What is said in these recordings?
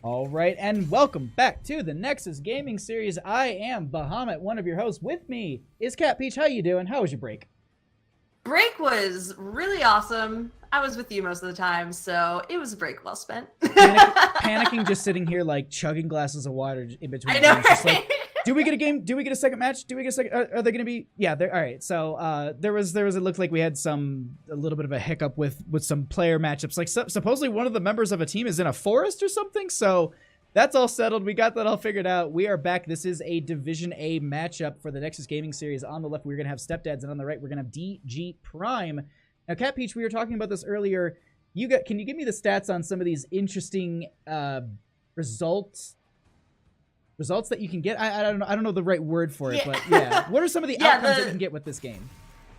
All right, and welcome back to the Nexus Gaming Series. I am Bahamut, one of your hosts. With me is Cat Peach. How you doing? How was your break? Break was really awesome. I was with you most of the time, so it was a break well spent. Panicking, just sitting here like chugging glasses of water in between. I know, games, just right? like, do we get a game? Do we get a second match? Do we get a second? Are they going to be? Yeah, they're all right. So there was. It looked like we had a little bit of a hiccup with some player matchups. Like supposedly one of the members of a team is in a forest or something. So that's all settled. We got that all figured out. We are back. This is a Division A matchup for the Nexus Gaming Series. On the left, we're going to have Stepdads, and on the right, we're going to have DG Prime. Now, Cat Peach, we were talking about this earlier. Can you give me the stats on some of these interesting results that you can get? I don't know the right word for it, but yeah. What are some of the outcomes that you can get with this game?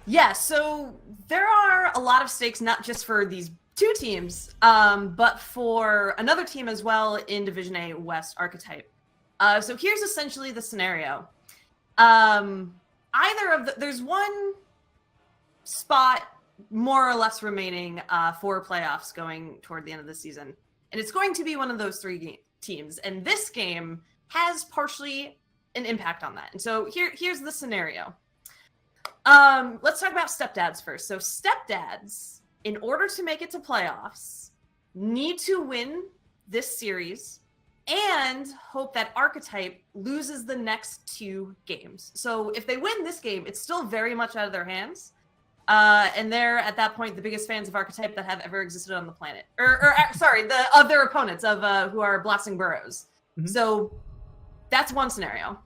Yeah, so there are a lot of stakes, not just for these two teams, but for another team as well in Division A West Archetype. So here's essentially the scenario. There's one spot more or less remaining for playoffs going toward the end of the season, and it's going to be one of those three teams, and this game has partially an impact on that. And so here's the scenario. Let's talk about Stepdads first. So Stepdads, in order to make it to playoffs, need to win this series and hope that Archetype loses the next two games. So if they win this game, it's still very much out of their hands. And they're, at that point, the biggest fans of Archetype that have ever existed on the planet. Of their opponents, who are Blasting Burrows. Mm-hmm. So that's one scenario.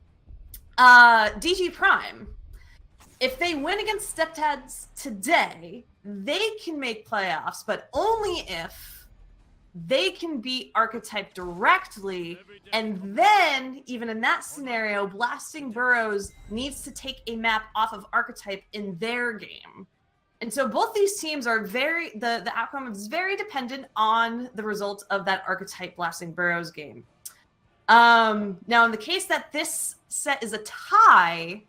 DG Prime, if they win against Stepdads today, they can make playoffs, but only if they can beat Archetype directly. And then, even in that scenario, Blasting Burrows needs to take a map off of Archetype in their game. And so both these teams are the outcome is very dependent on the result of that Archetype Blasting Burrows game. Now, in the case that this set is a tie,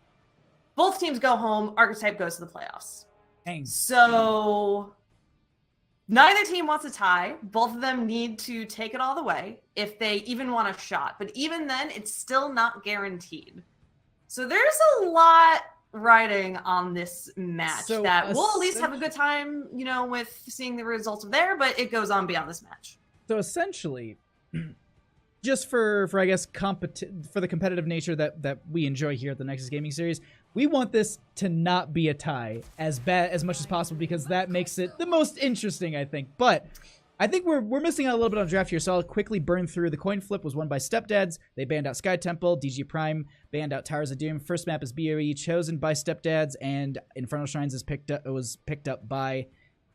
both teams go home, Archetype goes to the playoffs. Dang. So neither team wants a tie. Both of them need to take it all the way if they even want a shot. But even then, it's still not guaranteed. So there's a lot riding on this match that we'll at least have a good time, with seeing the results of there, but it goes on beyond this match. So essentially, just for I guess for the competitive nature that we enjoy here at the Nexus Gaming Series, we want this to not be a tie as much as possible, because that makes it the most interesting, I think. But I think we're missing out a little bit on draft here, so I'll quickly burn through. The coin flip was won by Stepdads. They banned out Sky Temple. DG Prime banned out Towers of Doom. First map is BOE, chosen by Stepdads, and Infernal Shrines was picked up by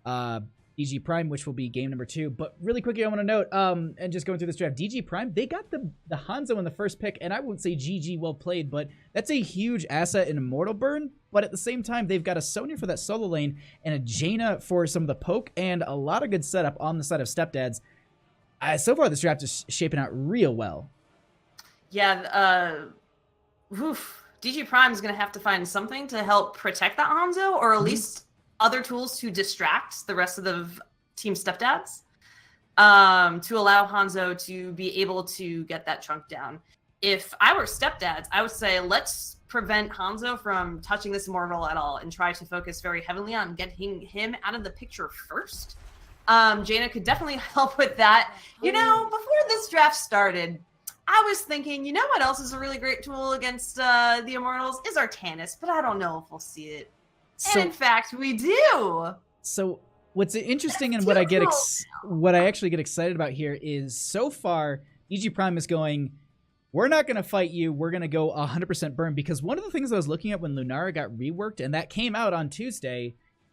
DG Prime, which will be game number 2. But really quickly, I want to note, and just going through this draft, DG Prime, they got the Hanzo in the first pick, and I wouldn't say GG well played, but that's a huge asset in Immortal Burn. But at the same time, they've got a Sonya for that solo lane and a Jaina for some of the poke, and a lot of good setup on the side of Stepdads. So far, this draft is shaping out real well. Yeah, DG Prime is going to have to find something to help protect that Hanzo, or at least other tools to distract the rest of the team Stepdads, to allow Hanzo to be able to get that chunk down. If I were Stepdads, I would say let's prevent Hanzo from touching this Immortal at all and try to focus very heavily on getting him out of the picture first. Jaina could definitely help with that. Before this draft started, I was thinking, what else is a really great tool against the Immortals is Artanis, but I don't know if we'll see it. And in fact, we do. So what's interesting and what I actually get excited about here is, so far, DG Prime is going, we're not going to fight you. We're going to go 100% burn, because one of the things I was looking at when Lunara got reworked, and that came out on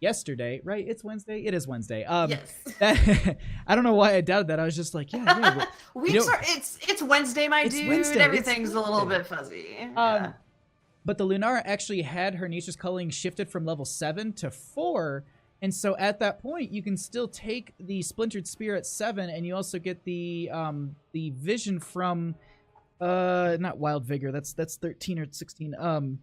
yesterday, right? It's Wednesday. It is Wednesday. Yes. I don't know why I doubted that. I was just like, it's Wednesday, my dude. Wednesday. Everything's a little bit fuzzy. But the Lunara actually had her Nature's Culling shifted from level 7 to 4. And so at that point, you can still take the Splintered Spear at 7, and you also get the vision from, not Wild Vigor, that's 13 or 16.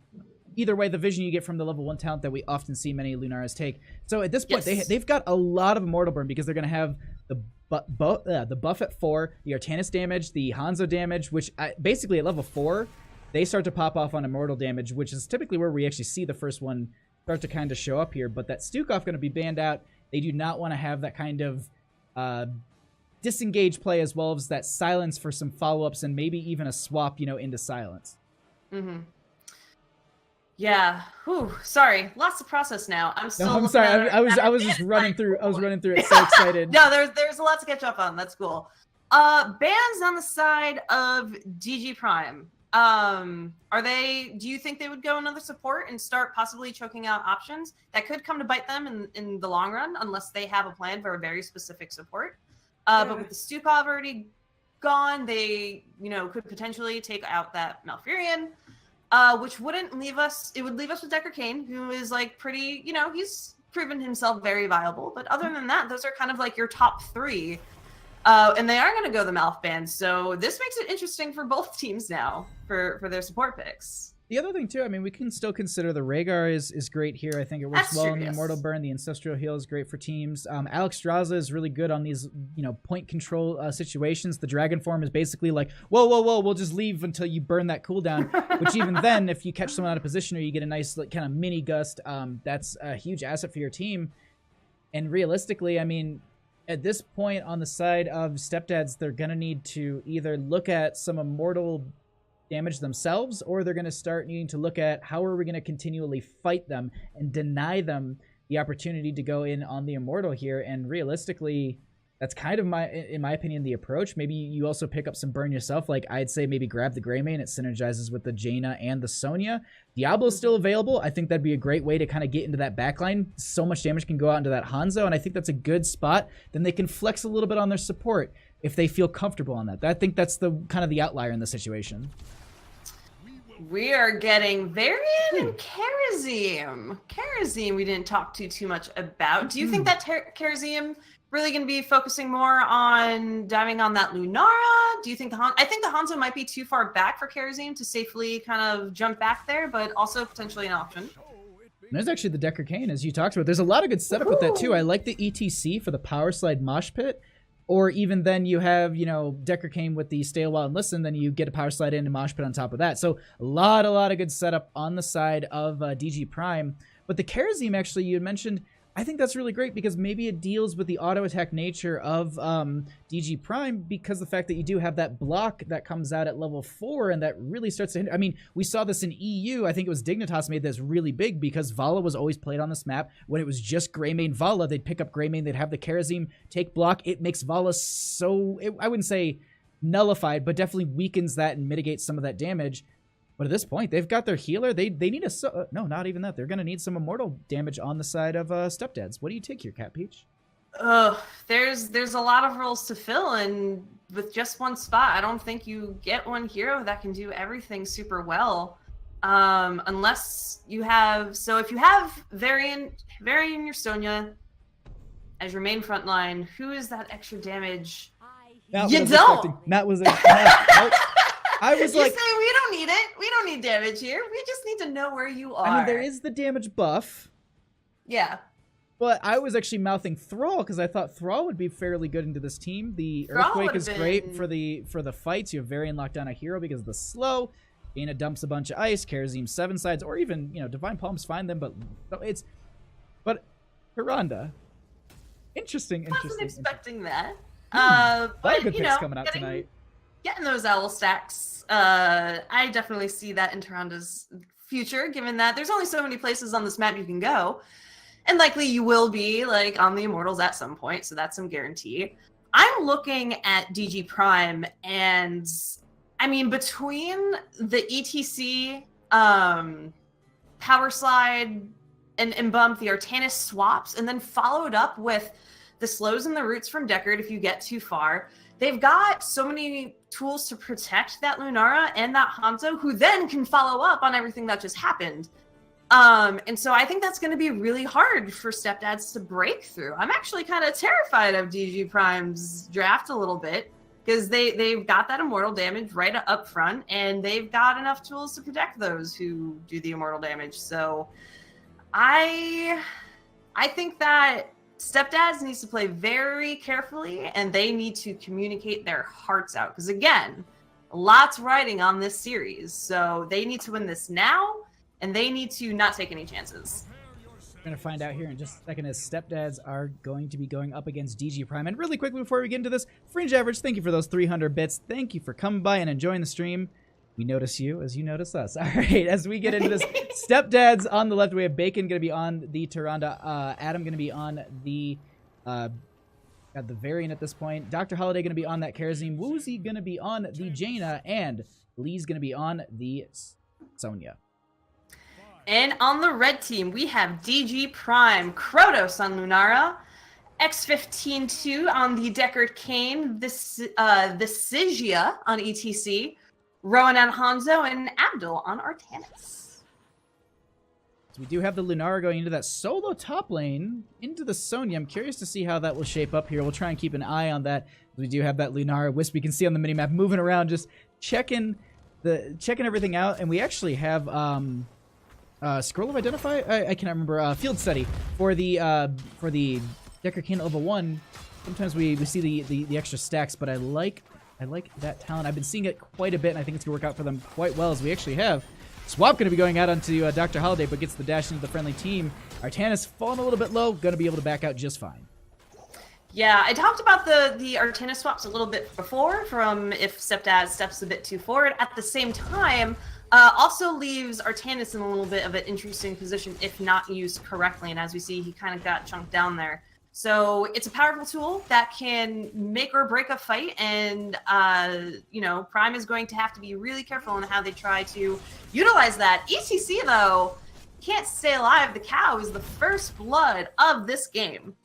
Either way, the vision you get from the level 1 talent that we often see many Lunaras take. So at this point, they've got a lot of Immortal Burn, because they're going to have the buff at 4, the Artanis damage, the Hanzo damage, which basically at level 4, they start to pop off on immortal damage, which is typically where we actually see the first one start to kind of show up here. But that Stukov going to be banned out. They do not want to have that kind of disengage play, as well as that silence for some follow-ups and maybe even a swap, into silence. Mm-hmm. Yeah. Whew. Sorry. Lots to process now. I'm still. No, I'm sorry. I was just running through. I was running through it. So excited. No, there's a lot to catch up on. That's cool. Bans on the side of DG Prime. Do you think they would go another support and start possibly choking out options that could come to bite them in the long run, unless they have a plan for a very specific support? But with the Stukov already gone, they, could potentially take out that Malfurion, which wouldn't leave us. It would leave us with Decker Kane, who is pretty, he's proven himself very viable. But other than that, those are kind of your top 3. And they are going to go the Malf ban. So this makes it interesting for both teams now for their support picks. The other thing, too, we can still consider the Rhaegar is great here. I think it works well in the Immortal Burn. The Ancestral Heal is great for teams. Alex Straza is really good on these, point control situations. The Dragon form is basically whoa, we'll just leave until you burn that cooldown. Which even then, if you catch someone out of position or you get a nice kind of mini gust, that's a huge asset for your team. And realistically, at this point on the side of Stepdads, they're going to need to either look at some immortal damage themselves, or they're going to start needing to look at how are we going to continually fight them and deny them the opportunity to go in on the immortal here. And realistically, that's kind of in my opinion, the approach. Maybe you also pick up some burn yourself. I'd say maybe grab the Greymane. It synergizes with the Jaina and the Sonya. Diablo's still available. I think that'd be a great way to kind of get into that backline. So much damage can go out into that Hanzo, and I think that's a good spot. Then they can flex a little bit on their support if they feel comfortable on that. I think that's the kind of the outlier in the situation. We are getting Varian and Kharazim. Kharazim we didn't talk too much about. Do you think that Kharazim really going to be focusing more on diving on that Lunara? Do you think I think the Hanzo might be too far back for Kharazim to safely kind of jump back there, but also potentially an option. There's actually the Decker Kane, as you talked about. There's a lot of good setup with that, too. I like the ETC for the Power Slide Mosh Pit. Or even then you have, Decker Kane with the Stay a While and Listen, then you get a Power Slide in and Mosh Pit on top of that. So a lot of good setup on the side of DG Prime. But the Kharazim, actually, you had mentioned, I think that's really great because maybe it deals with the auto attack nature of DG Prime, because the fact that you do have that block that comes out at level 4 and that really starts to hinder. We saw this in EU. I think it was Dignitas made this really big because Vala was always played on this map. When it was just Greymane Vala, they'd pick up Greymane, they'd have the Kharazim take block. It makes Vala I wouldn't say nullified, but definitely weakens that and mitigates some of that damage. But at this point, they've got their healer. They need no, not even that. They're going to need some immortal damage on the side of Stepdads. What do you take here, Cat Peach? There's a lot of roles to fill, and with just one spot, I don't think you get one hero that can do everything super well. Unless you have, so if you have Varian your Sonya as your main front line, who is that extra damage? You don't. That was it. I was you say we don't need it. We don't need damage here. We just need to know where you are. There is the damage buff. Yeah. But I was actually mouthing Thrall because I thought Thrall would be fairly good into this team. The Earthquake is great for the fights. You have Varian locked down a hero because of the slow. Jaina dumps a bunch of ice. Kharazim 7 sides, or even Divine Palms find them. But Hiranda, interesting. Wasn't expecting that. A lot of good picks coming out tonight. Getting those owl stacks, I definitely see that in Taranda's future, given that there's only so many places on this map you can go. And likely you will be on the Immortals at some point, so that's some guarantee. I'm looking at DG Prime, and between the ETC, Power Slide, and bump, the Artanis swaps, and then followed up with the slows and the roots from Deckard if you get too far. They've got so many tools to protect that Lunara and that Hanzo, who then can follow up on everything that just happened. And so I think that's going to be really hard for Stepdads to break through. I'm actually kind of terrified of DG Prime's draft a little bit, because they've got that immortal damage right up front, and they've got enough tools to protect those who do the immortal damage. So I think that Stepdads needs to play very carefully, and they need to communicate their hearts out. Because again, lots riding on this series. So they need to win this now, and they need to not take any chances. We're going to find out here in just a second as Stepdads are going to be going up against DG Prime. And really quickly before we get into this, Fringe Average, thank you for those 300 bits. Thank you for coming by and enjoying the stream. We notice you as you notice us. All right, as we get into this, Stepdads on the left, we have Bacon going to be on the Tyrande, Adam going to be on the variant at this point, Dr. Holiday going to be on that Karazim, Woozy going to be on the Jaina, and Lee's going to be on the Sonya. And on the red team, we have DG Prime, Krotos on Lunara, X15-2 on the Deckard Cain, the Sigia on ETC, Rowan on Hanzo, and Abdul on Artanis. So we do have the Lunara going into that solo top lane, into the Sonya. I'm curious to see how that will shape up here. We'll try and keep an eye on that. We do have that Lunara Wisp. We can see on the minimap moving around, just checking everything out. And we actually have Scroll of Identify. I cannot remember. Field Study for the Deckard Cain Level 1. Sometimes we see the extra stacks, but I like that talent. I've been seeing it quite a bit, and I think it's going to work out for them quite well, as we actually have Swap going to be going out onto Dr. Holiday, but gets the dash into the friendly team. Artanis falling a little bit low, going to be able to back out just fine. Yeah, I talked about the Artanis swaps a little bit before, from if Stepdad steps a bit too forward. At the same time, also leaves Artanis in a little bit of an interesting position if not used correctly, and as we see, he kind of got chunked down there. So it's a powerful tool that can make or break a fight, and Prime is going to have to be really careful in how they try to utilize that. ETC though can't stay alive. The cow is the first blood of this game.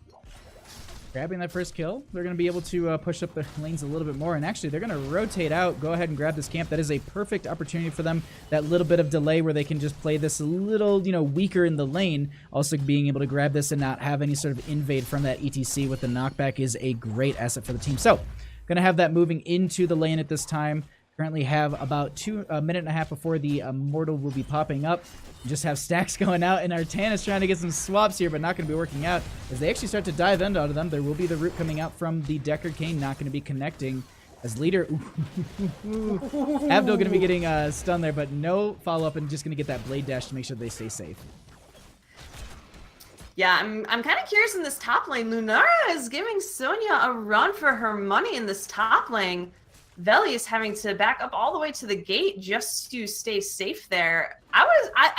Grabbing that first kill, they're going to be able to push up the lanes a little bit more, and actually they're going to rotate out, go ahead and grab this camp. That is a perfect opportunity for them, that little bit of delay where they can just play this a little, weaker in the lane. Also being able to grab this and not have any sort of invade from that ETC with the knockback is a great asset for the team. So, going to have that moving into the lane at this time. Currently have about a minute and a half before the Immortal will be popping up. Just have stacks going out, and Artanis trying to get some swaps here, but not going to be working out. As they actually start to dive into out of them, there will be the root coming out from the Deckard Cain, not going to be connecting. As leader, Abdul going to be getting stunned there, but no follow-up, and just going to get that blade dash to make sure they stay safe. Yeah, I'm kind of curious in this top lane. Lunara is giving Sonya a run for her money in this top lane. Veli is having to back up all the way to the gate just to stay safe there.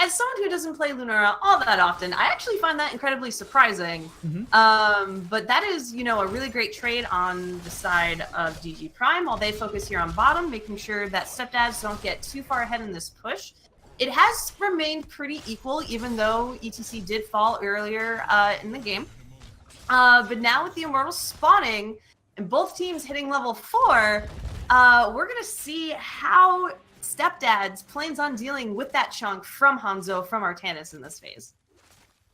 As someone who doesn't play Lunara all that often, I actually find that incredibly surprising. Mm-hmm. But that is, a really great trade on the side of DG Prime, while they focus here on bottom, making sure that Stepdads don't get too far ahead in this push. It has remained pretty equal, even though ETC did fall earlier in the game. But now with the Immortals spawning and both teams hitting level 4, we're going to see how Stepdads plans on dealing with that chunk from Hanzo, from Artanis in this phase.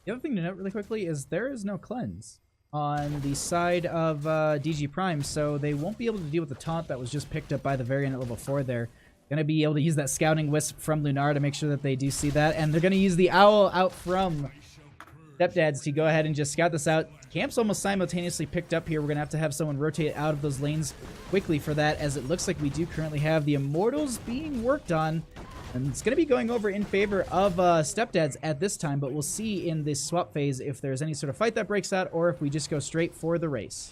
The other thing to note really quickly is there is no cleanse on the side of DG Prime, so they won't be able to deal with the taunt that was just picked up by the variant at level 4 there. Going to be able to use that scouting wisp from Lunar to make sure that they do see that, and they're going to use the owl out from Stepdads to go ahead and just scout this out. Camp's almost simultaneously picked up here. We're going to have someone rotate out of those lanes quickly for that, as it looks like we do currently have the Immortals being worked on. And it's going to be going over in favor of Stepdads at this time, but we'll see in this swap phase if there's any sort of fight that breaks out or if we just go straight for the race.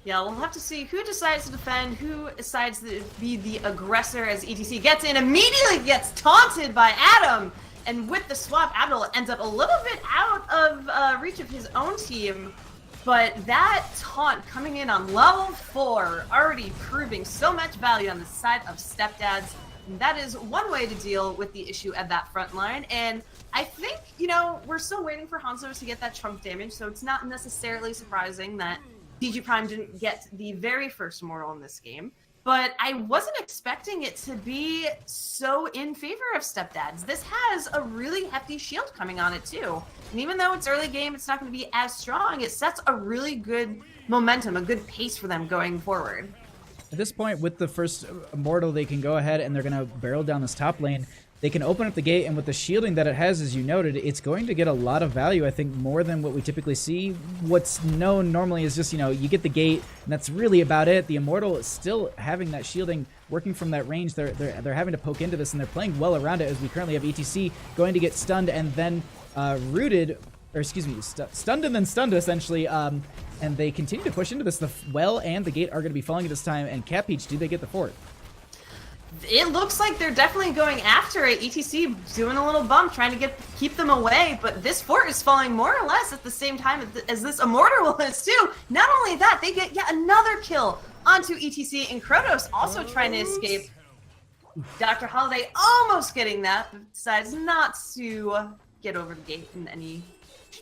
Yeah, we'll have to see who decides to defend, who decides to be the aggressor, as ETC gets in, immediately gets taunted by Adam. And with the swap, Abdul ends up a little bit out of reach of his own team. But that taunt coming in on level 4, already proving so much value on the side of Stepdads. And that is one way to deal with the issue at that front line. And I think, we're still waiting for Hanzo to get that chunk damage, so it's not necessarily surprising that DG Prime didn't get the very first Immortal in this game. But I wasn't expecting it to be so in favor of Stepdads. This has a really hefty shield coming on it too. And even though it's early game, it's not going to be as strong. It sets a really good momentum, a good pace for them going forward. At this point, with the first Immortal, they can go ahead and they're going to barrel down this top lane. they can open up the gate, and with the shielding that it has, as you noted, it's going to get a lot of value, I think, more than what we typically see. What's known normally is just, you get the gate, and that's really about it. The Immortal is still having that shielding, working from that range. They're having to poke into this, and they're playing well around it, as we currently have ETC going to get stunned and then rooted, or excuse me, stunned and then stunned, essentially, and they continue to push into this. The well and the gate are going to be falling at this time, and Cat Peach, do they get the fort? It looks like they're definitely going after it. ETC doing a little bump, trying to keep them away, but this fort is falling more or less at the same time as this Immortal is too. Not only that, they get yet another kill onto ETC, and Kronos also trying to escape. Dr. Holiday almost getting that, but decides not to get over the gate in any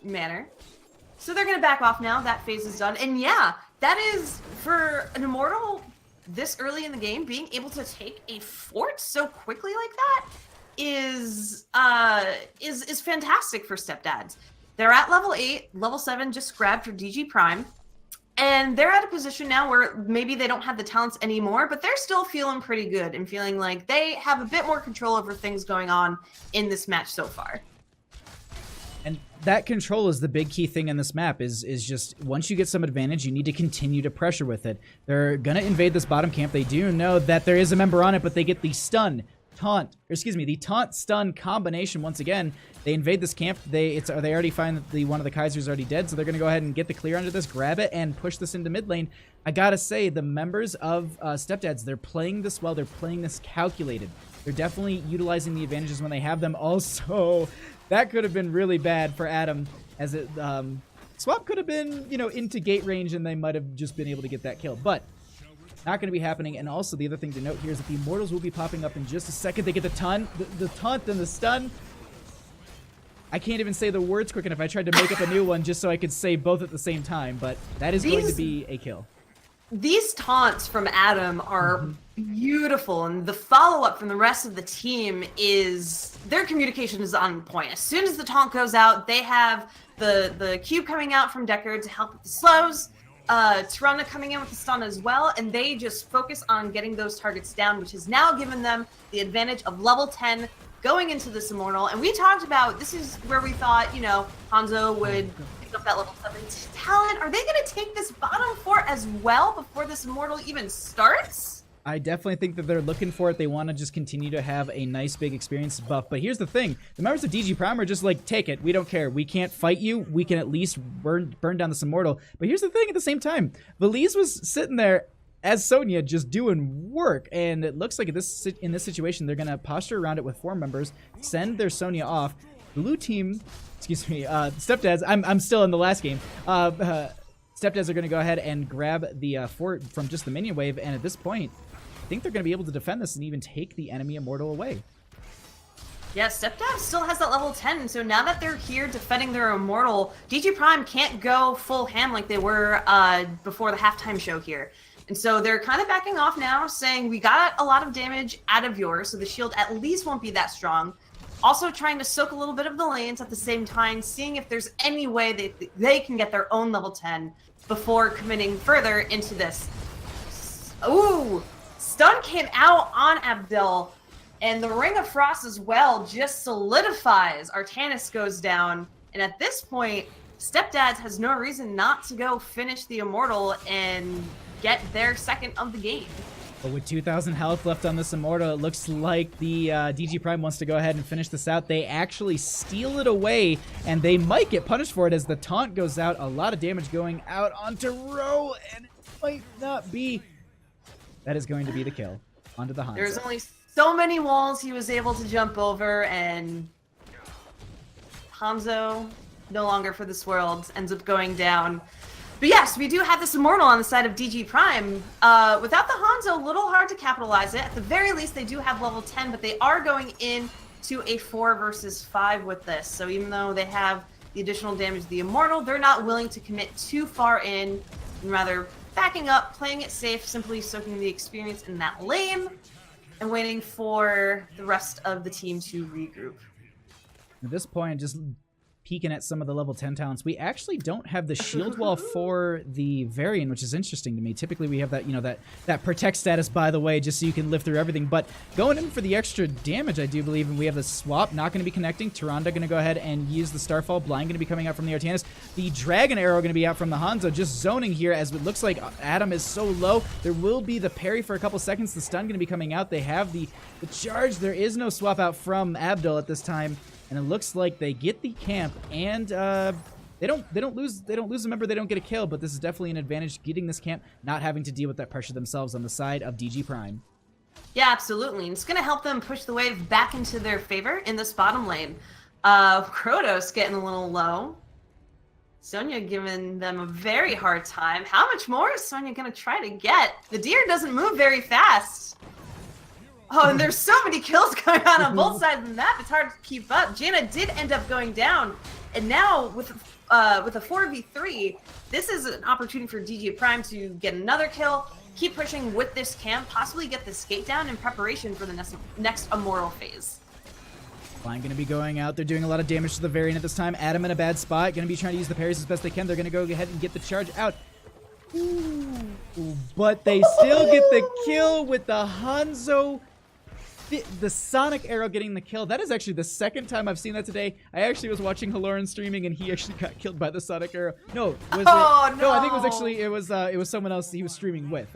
manner. So they're going to back off now. That phase is done. And yeah, that is, for an Immortal this early in the game, being able to take a fort so quickly like that is fantastic for Stepdads. They're at level 8, level 7 just grabbed for DG Prime, and they're at a position now where maybe they don't have the talents anymore, but they're still feeling pretty good and feeling like they have a bit more control over things going on in this match so far. And that control is the big key thing in this map, is just once you get some advantage, you need to continue to pressure with it. They're going to invade this bottom camp. They do know that there is a member on it, but they get the stun, taunt, or excuse me, the taunt-stun combination once again. They invade this camp. They already find that one of the Kaiser's already dead, so they're going to go ahead and get the clear under this, grab it, and push this into mid lane. I got to say, the members of Stepdads, they're playing this well. They're playing this calculated. They're definitely utilizing the advantages when they have them. Also, that could have been really bad for Adam, as it swap could have been, into gate range, and they might have just been able to get that kill. But not going to be happening. And also, the other thing to note here is that the Immortals will be popping up in just a second. They get the taunt and the stun. I can't even say the words quick enough. I tried to make up a new one just so I could say both at the same time, but that is going to be a kill. These taunts from Adam are beautiful, and the follow-up from the rest of the team is their communication is on point. As soon as the taunt goes out, they have the cube coming out from Deckard to help with the slows, Tirana coming in with the stun as well, and they just focus on getting those targets down, which has now given them the advantage of level 10 going into this Immortal. And we talked about, this is where we thought, Hanzo would pick up that level 7 talent. Are they going to take this bottom fort as well before this Immortal even starts? I definitely think that they're looking for it. They want to just continue to have a nice big experience buff. But here's the thing. The members of DG Prime are just like, take it. We don't care. We can't fight you. We can at least burn down this Immortal. But here's the thing at the same time. Valise was sitting there as Sonya just doing work. And it looks like in this situation, they're going to posture around it with 4 members, send their Sonya off. Blue team, excuse me, Stepdads, I'm still in the last game. Stepdads are going to go ahead and grab the fort from just the minion wave. And at this point, I think they're going to be able to defend this and even take the enemy Immortal away. Yeah, Stepdad still has that level 10, so now that they're here defending their Immortal, DG Prime can't go full ham like they were before the halftime show here. And so they're kind of backing off now, saying we got a lot of damage out of yours, so the shield at least won't be that strong. Also trying to soak a little bit of the lanes at the same time, seeing if there's any way they can get their own level 10 before committing further into this. Ooh! Stun came out on Abdel, and the Ring of Frost as well just solidifies. Artanis goes down, and at this point, Stepdads has no reason not to go finish the Immortal and get their second of the game. But with 2,000 health left on this Immortal, it looks like the DG Prime wants to go ahead and finish this out. They actually steal it away, and they might get punished for it as the taunt goes out. A lot of damage going out onto Ro, and it might not be. That is going to be the kill. Onto the Hanzo. There's only so many walls he was able to jump over, and Hanzo, no longer for this world, ends up going down. But yes, we do have this Immortal on the side of DG Prime. Without the Hanzo, a little hard to capitalize it. At the very least, they do have level 10, but they are going in to a 4 versus 5 with this. So even though they have the additional damage of the Immortal, they're not willing to commit too far in, and rather backing up, playing it safe, simply soaking the experience in that lane, and waiting for the rest of the team to regroup. At this point, just peeking at some of the level 10 talents, we actually don't have the shield wall for the Varian, which is interesting to me. Typically we have that, you know, that protect status, by the way, just so you can live through everything. But going in for the extra damage, I do believe, and we have the swap not going to be connecting. Tyrande going to go ahead and use the Starfall. Blind going to be coming out from the Artanis. The Dragon Arrow going to be out from the Hanzo, just zoning here as it looks like Adam is so low. There will be the parry for a couple seconds. The stun going to be coming out. They have the charge. There is no swap out from Abdul at this time. And it looks like they get the camp, and they don't lose a member, they don't get a kill, but this is definitely an advantage getting this camp, not having to deal with that pressure themselves on the side of DG Prime. Yeah, absolutely. And it's going to help them push the wave back into their favor in this bottom lane. Krotos getting a little low. Sonya giving them a very hard time. How much more is Sonya going to try to get? The deer doesn't move very fast. Oh, and there's so many kills going on both sides of the map. It's hard to keep up. Janna did end up going down, and now with a 4v3, this is an opportunity for DG Prime to get another kill, keep pushing with this camp, possibly get the skate down in preparation for the next Immortal phase. Blind going to be going out. They're doing a lot of damage to the Variant at this time. Adam in a bad spot. Going to be trying to use the parries as best they can. They're going to go ahead and get the charge out. Ooh, but they still get the kill with the Hanzo. The Sonic Arrow getting the kill. That is actually the second time I've seen that today. I actually was watching Haloran streaming, and he actually got killed by the Sonic Arrow. No, was it? No, I think it was actually it was someone else he was streaming with.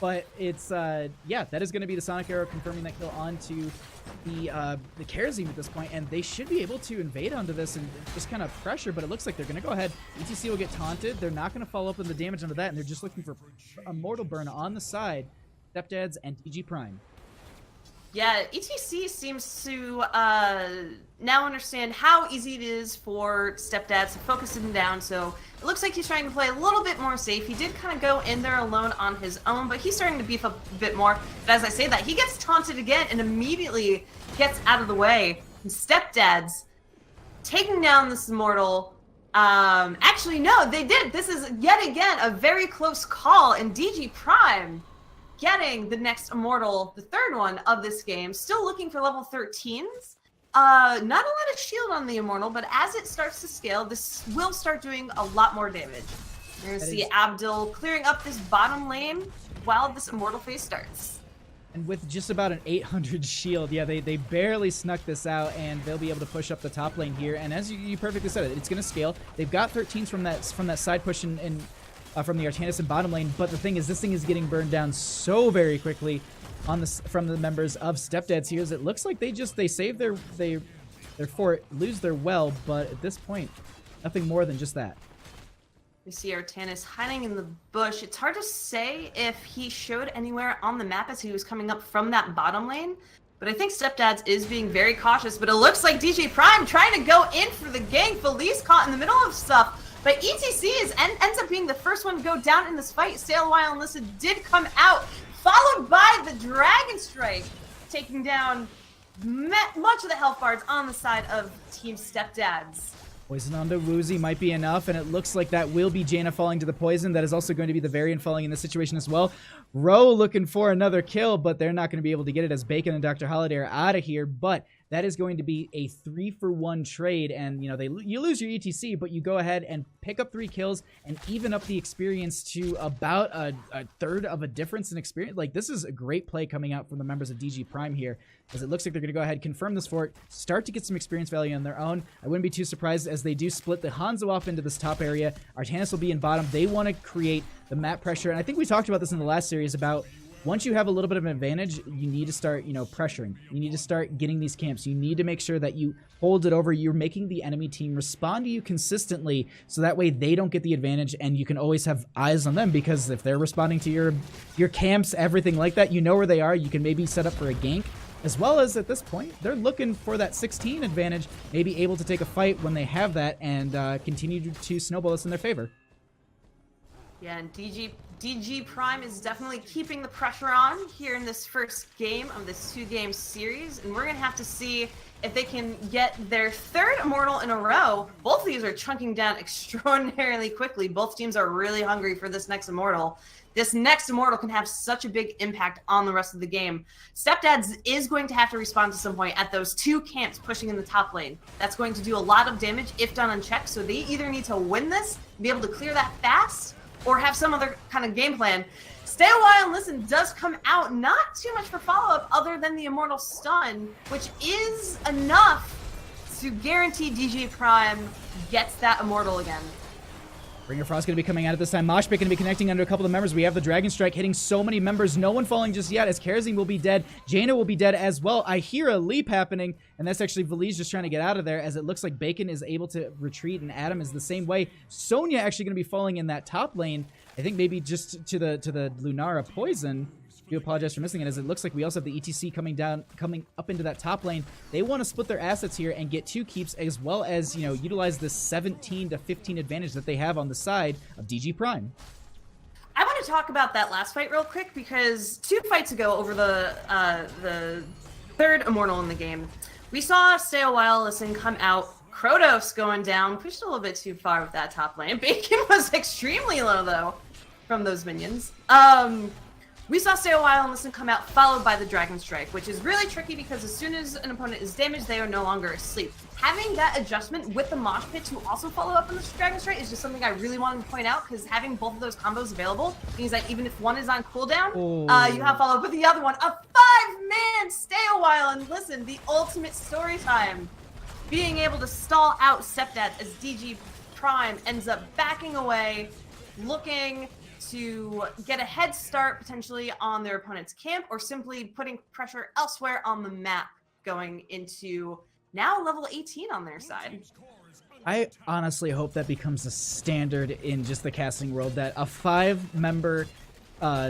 But it's yeah, that is going to be the Sonic Arrow confirming that kill onto the Kerosene at this point, and they should be able to invade onto this and just kind of pressure. But it looks like they're going to go ahead. ETC will get taunted. They're not going to follow up on the damage onto that, and they're just looking for a mortal burn on the side. Stepdads and DG Prime. Yeah, ETC seems to now understand how easy it is for Stepdads to focus him down, so it looks like he's trying to play a little bit more safe. He did kind of go in there alone on his own, but he's starting to beef up a bit more. But as I say that, he gets taunted again and immediately gets out of the way. And Stepdads taking down this Immortal. Actually, no, they did. This is yet again a very close call, and DG Prime getting the next Immortal, the third one of this game. Still looking for level 13s. Not a lot of shield on the Immortal, but as it starts to scale, this will start doing a lot more damage. You're going to see Abdul clearing up this bottom lane while this Immortal phase starts. And with just about an 800 shield, yeah, they barely snuck this out, and they'll be able to push up the top lane here. And as you perfectly said it, it's going to scale. They've got 13s from that side push and from the Artanis in bottom lane, but the thing is, this thing is getting burned down so very quickly on this from the members of Stepdads here. As it looks like they save their fort, lose their well, but at this point, nothing more than just that. We see Artanis hiding in the bush. It's hard to say if he showed anywhere on the map as he was coming up from that bottom lane, but I think Stepdads is being very cautious. But it looks like DG Prime trying to go in for the gank. Felice caught in the middle of stuff. But ETC ends up being the first one to go down in this fight. Sail Wild Alyssa did come out, followed by the Dragon Strike, taking down much of the health bars on the side of Team Stepdads. Poison onto Woozy might be enough, and it looks like that will be Jaina falling to the poison. That is also going to be the Variant falling in this situation as well. Rowe looking for another kill, but they're not going to be able to get it as Bacon and Dr. Holiday are out of here. But that is going to be a 3-for-1 trade, and you know you lose your ETC, but you go ahead and pick up 3 kills and even up the experience to about a third of a difference in experience. Like, this is a great play coming out from the members of DG Prime here, as it looks like they're going to go ahead, confirm this fort, start to get some experience value on their own. I wouldn't be too surprised as they do split the Hanzo off into this top area. Artanis will be in bottom. They want to create the map pressure, and I think we talked about this in the last series about once you have a little bit of an advantage, you need to start, pressuring. You need to start getting these camps. You need to make sure that you hold it over. You're making the enemy team respond to you consistently, so that way they don't get the advantage, and you can always have eyes on them, because if they're responding to your camps, everything like that, you know where they are. You can maybe set up for a gank, as well as at this point, they're looking for that 16 advantage, maybe able to take a fight when they have that, and continue to snowball this in their favor. Yeah, and DG Prime is definitely keeping the pressure on here in this first game of this 2-game series, and we're going to have to see if they can get their 3rd Immortal in a row. Both of these are chunking down extraordinarily quickly. Both teams are really hungry for this next Immortal. This next Immortal can have such a big impact on the rest of the game. Stepdads is going to have to respond to some point at those 2 camps pushing in the top lane. That's going to do a lot of damage if done unchecked, so they either need to win this, be able to clear that fast, or have some other kind of game plan. Stay a while and listen does come out, not too much for follow-up other than the Immortal Stun, which is enough to guarantee DJ Prime gets that Immortal again. Ring of Frost going to be coming out at this time. Moshpit going to be connecting under a couple of members. We have the Dragon Strike hitting so many members. No one falling just yet, as Karazim will be dead. Jaina will be dead as well. I hear a leap happening, and that's actually Valiz just trying to get out of there, as it looks like Bacon is able to retreat, and Adam is the same way. Sonya actually going to be falling in that top lane. I think maybe just to the Lunara poison. I do apologize for missing it, as it looks like we also have the ETC coming up into that top lane. They want to split their assets here and get 2 keeps, as well as, you know, utilize the 17 to 15 advantage that they have on the side of DG Prime. I want to talk about that last fight real quick, because 2 fights ago over the 3rd Immortal in the game, we saw Stay a While Listen come out. Krotos going down, pushed a little bit too far with that top lane. Bacon was extremely low, though, from those minions. We saw Stay a While and Listen come out, followed by the Dragon Strike, which is really tricky because as soon as an opponent is damaged, they are no longer asleep. Having that adjustment with the Mosh Pit to also follow up on the Dragon Strike is just something I really wanted to point out, because having both of those combos available means that even if one is on cooldown, you have follow up with the other one. A 5-man Stay a While and Listen, the ultimate story time. Being able to stall out Stepdads as DG Prime ends up backing away, looking to get a head start potentially on their opponent's camp, or simply putting pressure elsewhere on the map, going into now level 18 on their side. I honestly hope that becomes a standard in just the casting world, that a 5-member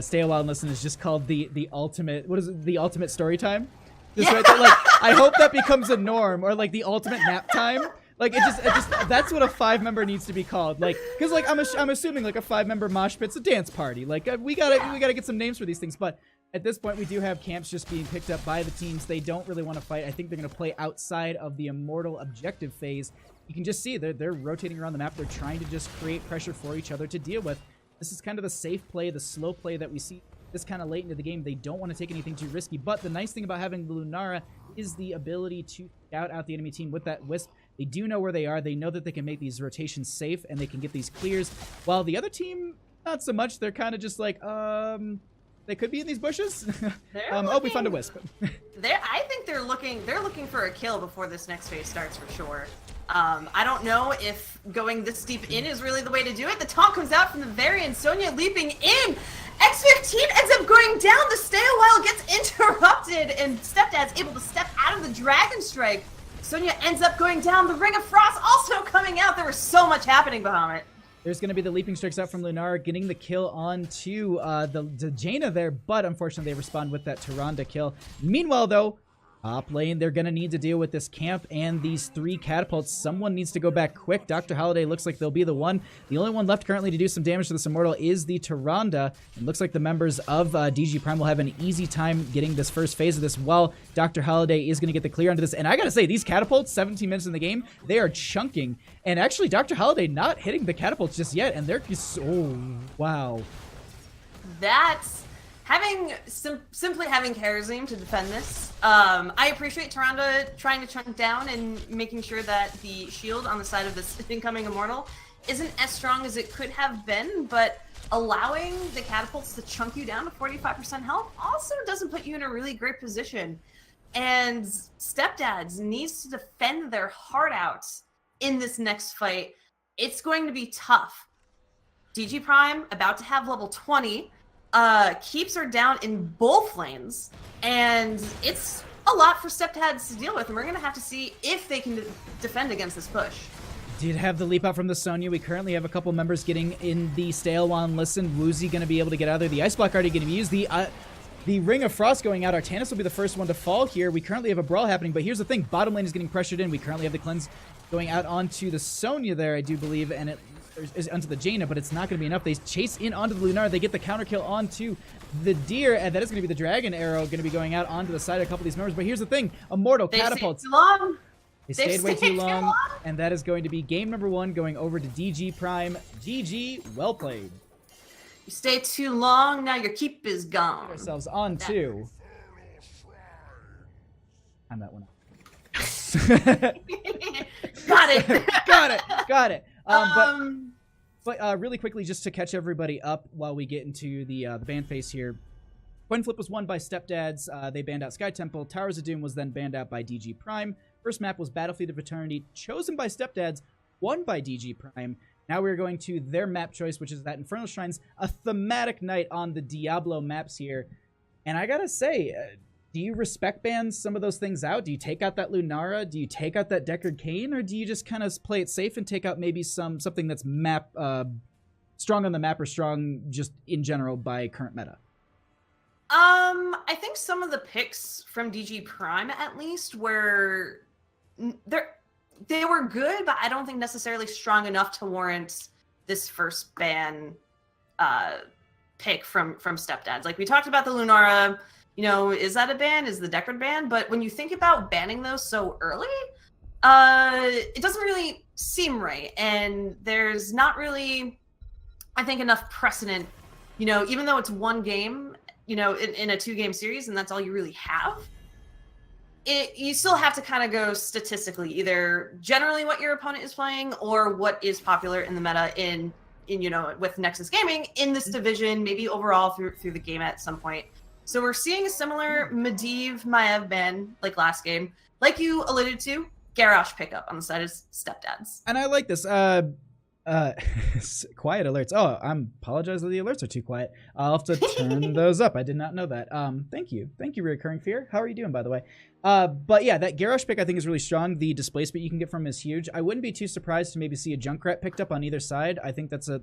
Stay a While and Listen is just called the ultimate, what is it, the ultimate story time? Just right there, like, I hope that becomes a norm, or like the ultimate nap time. Like, it just that's what a 5-member needs to be called. Like, because like I'm assuming like a 5-member mosh pit's a dance party. Like, we gotta get some names for these things. But at this point, we do have camps just being picked up by the teams. They don't really want to fight. I think they're gonna play outside of the Immortal objective phase. You can just see they're rotating around the map. They're trying to just create pressure for each other to deal with. This is kind of the safe play, the slow play that we see this kind of late into the game. They don't want to take anything too risky, but the nice thing about having the Lunara is the ability to scout out the enemy team with that Wisp. They do know where they are. They know that they can make these rotations safe, and they can get these clears, while the other team, not so much. They're kind of just like, they could be in these bushes. Oh, we found a Wisp. I think they're looking for a kill before this next phase starts, for sure. I don't know if going this deep in is really the way to do it. The taunt comes out from the Varian. Sonya leaping in. X15 ends up going down. The Stay a While gets interrupted, and Stepdad's able to step out of the Dragon Strike. Sonya ends up going down. The Ring of Frost also coming out. There was so much happening behind it. There's going to be the leaping strikes out from Lunara, getting the kill onto the Jaina there, but unfortunately they respond with that Tyrande kill. Meanwhile, though, top lane, they're going to need to deal with this camp and these 3 catapults. Someone needs to go back quick. Dr. Holiday looks like they'll be the one. The only one left currently to do some damage to this Immortal is the Tyrande. It looks like the members of DG Prime will have an easy time getting this first phase of this, while Dr. Holiday is going to get the clear onto this. And I got to say, these catapults, 17 minutes in the game, they are chunking. And actually, Dr. Holiday not hitting the catapults just yet, and they're just, oh, wow. That's... simply having Karazim to defend this. I appreciate Tyrande trying to chunk down and making sure that the shield on the side of this incoming Immortal isn't as strong as it could have been, but allowing the catapults to chunk you down to 45% health also doesn't put you in a really great position. And Stepdads needs to defend their heart out in this next fight. It's going to be tough. DG Prime about to have level 20. Keeps are down in both lanes, and it's a lot for Stepdads to deal with, and we're going to have to see if they can defend against this push. Did have the leap out from the Sonya. We currently have a couple members getting in the Stay a While and Listen. Woozy going to be able to get out of there. The Ice Block already going to be used. The Ring of Frost going out. Artanis will be the first one to fall here. We currently have a brawl happening, but here's the thing. Bottom lane is getting pressured in. We currently have the cleanse going out onto the Sonya there, I do believe, and it onto the Jaina, but it's not going to be enough. They chase in onto the Lunara. They get the counter kill onto the Deer, and that is going to be the Dragon Arrow going to be going out onto the side of a couple of these members. But here's the thing. Immortal catapults. Stayed too long. They stayed way too long, and that is going to be game number 1 going over to DG Prime. GG, well played. You stay too long, now your keep is gone. Ourselves on to... I'm that one. Got it. Got it. But really quickly, just to catch everybody up while we get into the ban phase here. Coin Flip was won by Stepdads. They banned out Sky Temple. Towers of Doom was then banned out by DG Prime. First map was Battlefield of Eternity, chosen by Stepdads, won by DG Prime. Now we're going to their map choice, which is that Infernal Shrines, a thematic night on the Diablo maps here. And I gotta say, do you respect ban some of those things out? Do you take out that Lunara? Do you take out that Deckard Cain? Or do you just kind of play it safe and take out maybe something that's strong on the map or strong just in general by current meta? I think some of the picks from DG Prime, at least, were they were good, but I don't think necessarily strong enough to warrant this first ban pick from Stepdads. Like, we talked about the Lunara, you know, is that a ban? Is the Deckard ban? But when you think about banning those so early, it doesn't really seem right. And there's not really, I think, enough precedent, you know, even though it's one game, you know, in a 2-game series, and that's all you really have. You still have to kind of go statistically, either generally what your opponent is playing or what is popular in the meta in you know, with Nexus Gaming in this division, maybe overall through the game at some point. So we're seeing a similar Medivh Maiev ban like last game, like you alluded to, Garrosh pickup on the side of Stepdads. And I like this. Quiet alerts. Oh, I apologize that the alerts are too quiet. I'll have to turn those up. I did not know that. Thank you, Reoccurring Fear. How are you doing, by the way? But yeah, that Garrosh pick I think is really strong. The displacement you can get from him is huge. I wouldn't be too surprised to maybe see a Junkrat picked up on either side. I think that's a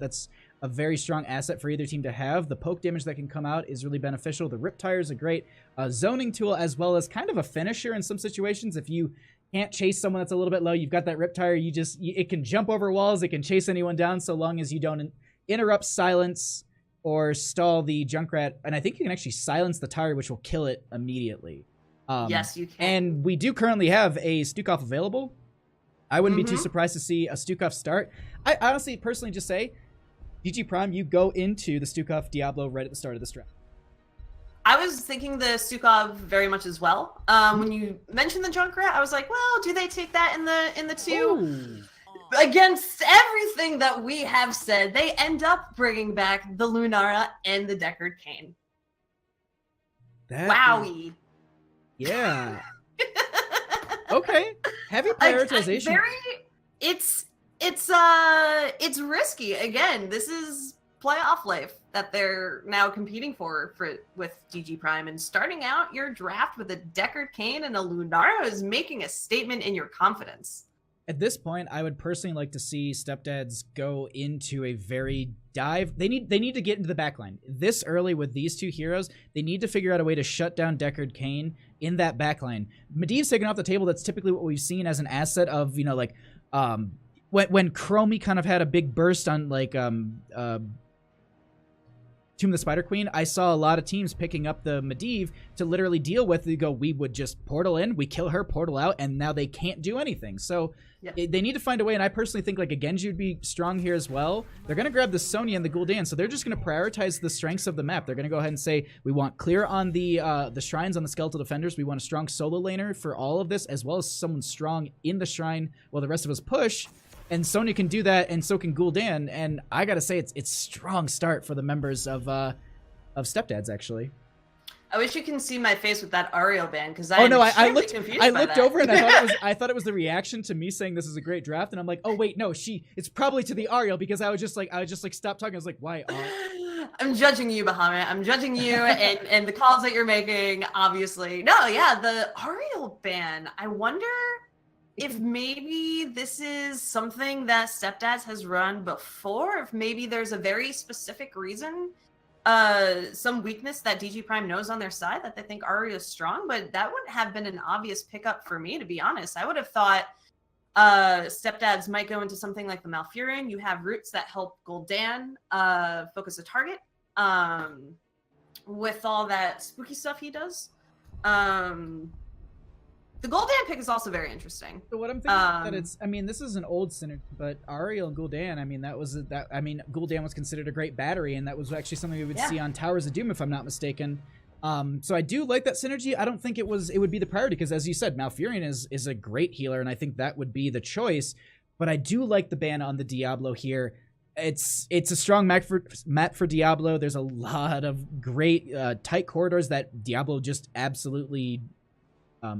very strong asset for either team to have. The poke damage that can come out is really beneficial. The Riptire is a great zoning tool, as well as kind of a finisher in some situations. If you can't chase someone that's a little bit low, you've got that Riptire. It can jump over walls. It can chase anyone down so long as you don't interrupt, silence, or stall the Junkrat. And I think you can actually silence the tire, which will kill it immediately. Yes, you can. And we do currently have a Stukov available. I wouldn't be too surprised to see a Stukov start. I honestly, personally just say, DG Prime, you go into the Stukov Diablo right at the start of this draft. I was thinking the Stukov very much as well. When you mentioned the Junkrat, I was like, well, do they take that in the 2? Ooh. Against everything that we have said, they end up bringing back the Lunara and the Deckard Cain. Wowie. Yeah. Okay. Heavy prioritization. It's risky. Again, this is playoff life that they're now competing with DG Prime, and starting out your draft with a Deckard Cain and a Lunara is making a statement in your confidence. At this point, I would personally like to see Stepdads go into a very dive. They need to get into the backline. This early with these two heroes, they need to figure out a way to shut down Deckard Cain in that backline. Medivh's taken off the table. That's typically what we've seen as an asset of, you know, like when Chromie kind of had a big burst on like Tomb of the Spider Queen, I saw a lot of teams picking up the Medivh to literally deal with. They go, we would just portal in, we kill her, portal out, and now they can't do anything. So they need to find a way, and I personally think like a Genji would be strong here as well. They're going to grab the Sonya and the Gul'dan, so they're just going to prioritize the strengths of the map. They're going to go ahead and say, we want clear on the shrines on the Skeletal Defenders. We want a strong solo laner for all of this, as well as someone strong in the shrine while the rest of us push. And Sonya can do that, and so can Gul'dan. And I gotta say, it's strong start for the members of Stepdads, actually. I wish you can see my face with that Ariel ban, because I looked over and I thought it was the reaction to me saying this is a great draft, and I'm like, oh wait, no, it's probably to the Ariel, because I was just like stop talking. I was like, why? I'm judging you, Bahamut. I'm judging you and the calls that you're making. Obviously, no, yeah, the Ariel ban. I wonder if maybe this is something that Stepdads has run before, if maybe there's a very specific reason, some weakness that DG Prime knows on their side that they think Aria is strong, but that wouldn't have been an obvious pickup for me, to be honest. I would have thought Stepdads might go into something like the Malfurion. You have roots that help Gul'dan focus a target with all that spooky stuff he does. The Gul'dan pick is also very interesting. So what I'm thinking that it's, I mean, this is an old synergy, but Ariel and Gul'dan, I mean, Gul'dan was considered a great battery, and that was actually something we would see on Towers of Doom, if I'm not mistaken. So I do like that synergy. I don't think it would be the priority, because as you said, Malfurion is a great healer, and I think that would be the choice. But I do like the ban on the Diablo here. It's a strong map for Diablo. There's a lot of great tight corridors that Diablo just absolutely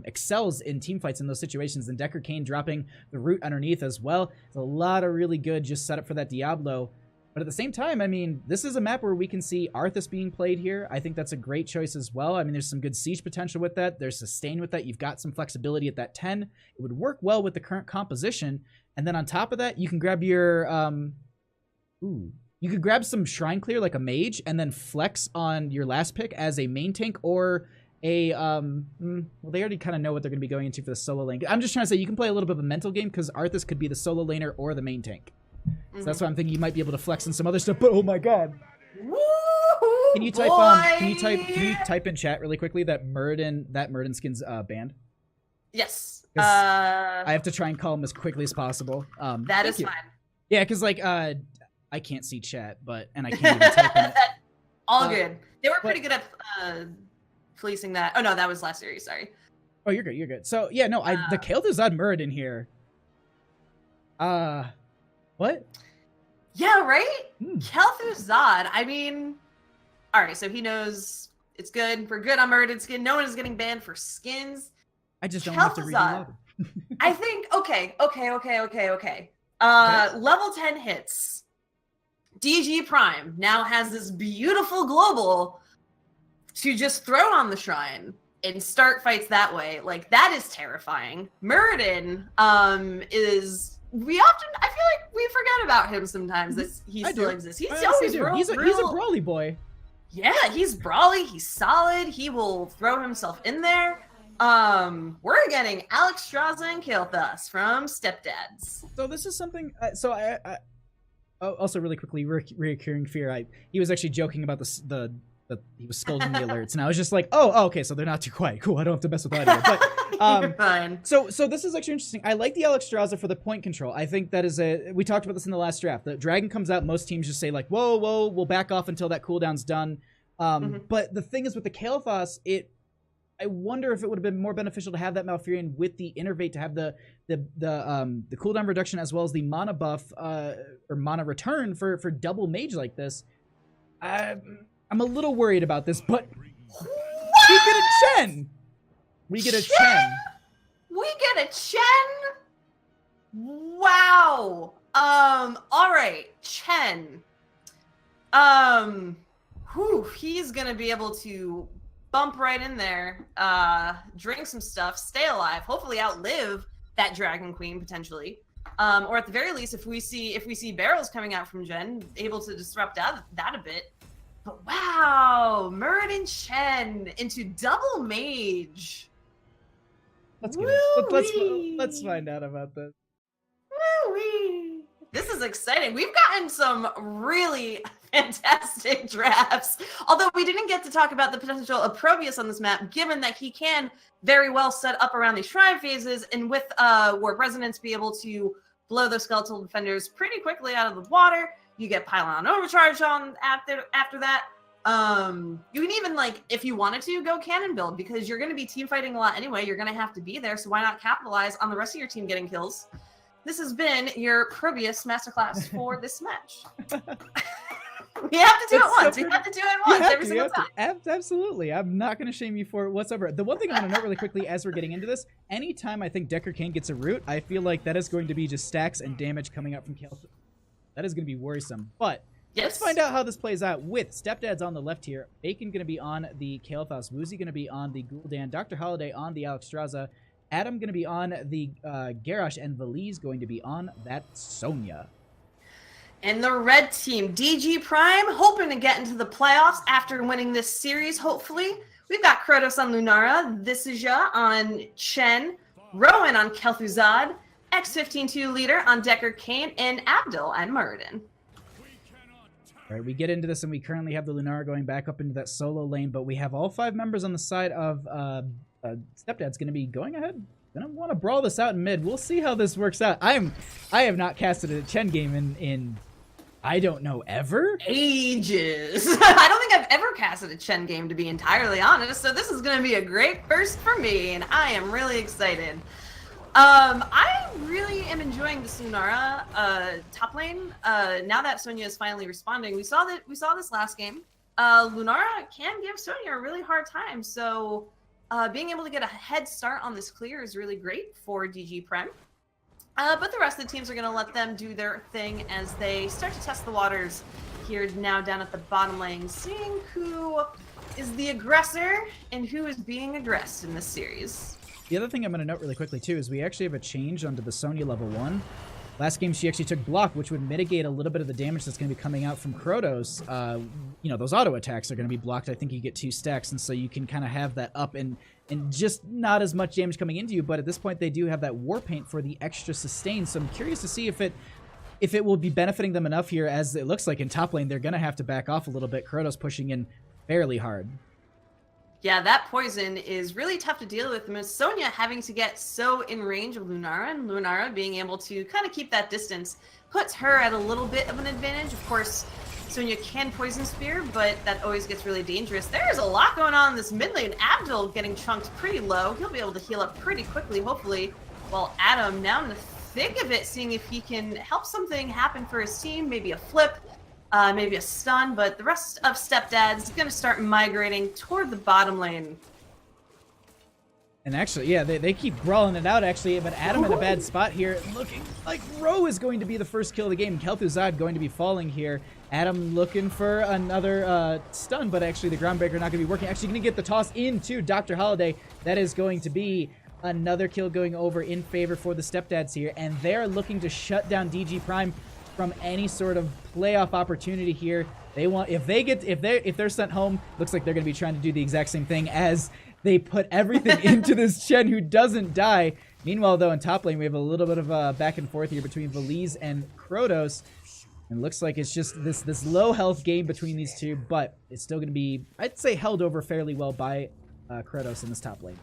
excels in team fights in those situations. And Decker Kane dropping the root underneath as well. It's a lot of really good just setup for that Diablo. But at the same time, I mean, this is a map where we can see Arthas being played here. I think that's a great choice as well. I mean, there's some good siege potential with that. There's sustain with that. You've got some flexibility at that 10. It would work well with the current composition. And then on top of that, you can grab your... you could grab some Shrine Clear like a mage and then flex on your last pick as a main tank or a... well, they already kind of know what they're going to be going into for the solo lane. I'm just trying to say you can play a little bit of a mental game because Arthas could be the solo laner or the main tank. So that's why I'm thinking you might be able to flex on some other stuff. But oh my god! Can you type can you type in chat really quickly that Muradin skin's banned? Yes. I have to try and call him as quickly as possible. That is fine. Yeah, because like I can't see chat, and I can't even type in it. All good. They were pretty good at policing that. Oh no, that was last series. Sorry. Oh, you're good. You're good. So yeah, no, the Kael'thasad Muradin here. What? Yeah, right? Kael'thasad. I mean, all right, so he knows it's good. We're good on Muradin skin. No one is getting banned for skins. I just don't have to read it louder. I think, okay. Level 10 hits. DG Prime now has this beautiful global to just throw on the shrine and start fights that way. Like, that is terrifying. Muradin is... I feel like we forget about him sometimes that he still exists. He's a brawly boy. Yeah, he's brawly. He's solid. He will throw himself in there. We're getting Alexstrasza and Kael'thas from Stepdads. So this is something. I also really quickly reoccurring fear. He was actually joking about the he was scolding the alerts, and I was just like, oh, okay, so they're not too quiet. Cool, I don't have to mess with that either. But you're fine. So this is actually interesting. I like the Alexstrasza for the point control. I think that is we talked about this in the last draft. The dragon comes out, most teams just say like, whoa, we'll back off until that cooldown's done. But the thing is with the Kael'thas, I wonder if it would have been more beneficial to have that Malfurion with the Innervate to have the cooldown reduction as well as the mana buff or mana return for double mage like this. I'm a little worried about this, but we get a Chen. We get a Chen. We get a Chen. Wow. All right, Chen. He's gonna be able to bump right in there, drink some stuff, stay alive, hopefully outlive that Dragon Queen potentially. Or at the very least, if we see barrels coming out from Jen, able to disrupt that a bit. But wow, Muradin Chen into double mage. Let's find out about this. Woo-wee. This is exciting. We've gotten some really fantastic drafts. Although we didn't get to talk about the potential of Probius on this map, given that he can very well set up around these shrine phases, and with Warp Resonance be able to blow those skeletal defenders pretty quickly out of the water. You get Pylon Overcharge on after that. You can even, like, if you wanted to, go cannon build, because you're going to be team fighting a lot anyway. You're going to have to be there, so why not capitalize on the rest of your team getting kills? This has been your Probius masterclass for this match. We have to do it once. We have to do it once every single time. Absolutely. I'm not going to shame you for it whatsoever. The one thing I want to note really quickly as we're getting into this, anytime I think Decker Kane gets a root, I feel like that is going to be just stacks and damage coming up from Kael'thas. That is going to be worrisome. But let's find out how this plays out with Stepdads on the left here. Bacon going to be on the Kael'thas. Woozy going to be on the Gul'dan. Dr. Holiday on the Alexstrasza. Adam going to be on the Garrosh. And Valise going to be on that Sonya. And the red team, DG Prime, hoping to get into the playoffs after winning this series, hopefully. We've got Kratos on Lunara, Visija on Chen, Rowan on Kael'thasad, X15-2 leader on Decker Kane and Abdul and Muradin. All right, we get into this, and we currently have the Lunara going back up into that solo lane, but we have all 5 members on the side of Stepdad's going to be going ahead. Gonna want to brawl this out in mid. We'll see how this works out. I have not casted a Chen game in I don't know, ever? Ages. I don't think I've ever casted a Chen game, to be entirely honest, so this is going to be a great first for me, and I am really excited. I really am enjoying this Lunara top lane. Now that Sonya is finally responding, we saw this last game. Lunara can give Sonya a really hard time, so being able to get a head start on this clear is really great for DG Prime. But the rest of the teams are going to let them do their thing as they start to test the waters here now down at the bottom lane, seeing who is the aggressor and who is being aggressed in this series. The other thing I'm going to note really quickly, too, is we actually have a change onto the Sonya level 1. Last game, she actually took block, which would mitigate a little bit of the damage that's going to be coming out from Kratos. You know, those auto attacks are going to be blocked. I think you get 2 stacks, and so you can kind of have that up and just not as much damage coming into you. But at this point, they do have that war paint for the extra sustain. So I'm curious to see if it will be benefiting them enough here, as it looks like in top lane they're going to have to back off a little bit. Kratos pushing in fairly hard. Yeah, that poison is really tough to deal with. With Sonya having to get so in range of Lunara, and Lunara being able to kind of keep that distance puts her at a little bit of an advantage. Of course, Sonya can poison spear, but that always gets really dangerous. There's a lot going on in this mid lane. Abdul getting chunked pretty low. He'll be able to heal up pretty quickly, hopefully, while Adam now in the thick of it, seeing if he can help something happen for his team, maybe a flip. Maybe a stun, but the rest of Stepdads is going to start migrating toward the bottom lane. And actually, yeah, they keep brawling it out, actually, but Adam in a bad spot here, looking like Ro is going to be the first kill of the game. Kel'Thuzad going to be falling here. Adam looking for another stun, but actually the Groundbreaker not going to be working. Actually going to get the toss into Dr. Holiday. That is going to be another kill going over in favor for the Stepdads here, and they're looking to shut down DG Prime from any sort of playoff opportunity here. They want, if they're sent home, looks like they're going to be trying to do the exact same thing as they put everything into this Chen who doesn't die. Meanwhile, though, in top lane, we have a little bit of a back and forth here between Valiz and Kratos. And looks like it's just this low health game between these two, but it's still going to be, I'd say, held over fairly well by Kratos in this top lane.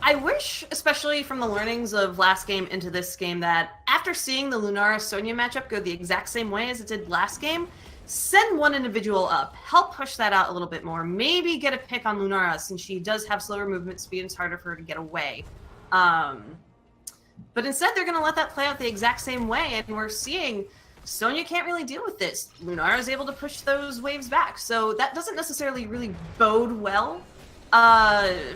I wish, especially from the learnings of last game into this game, that after seeing the Lunara-Sonya matchup go the exact same way as it did last game, send one individual up, help push that out a little bit more, maybe get a pick on Lunara since she does have slower movement speed and it's harder for her to get away. But instead they're going to let that play out the exact same way, and we're seeing Sonya can't really deal with this. Lunara is able to push those waves back, so that doesn't necessarily really bode well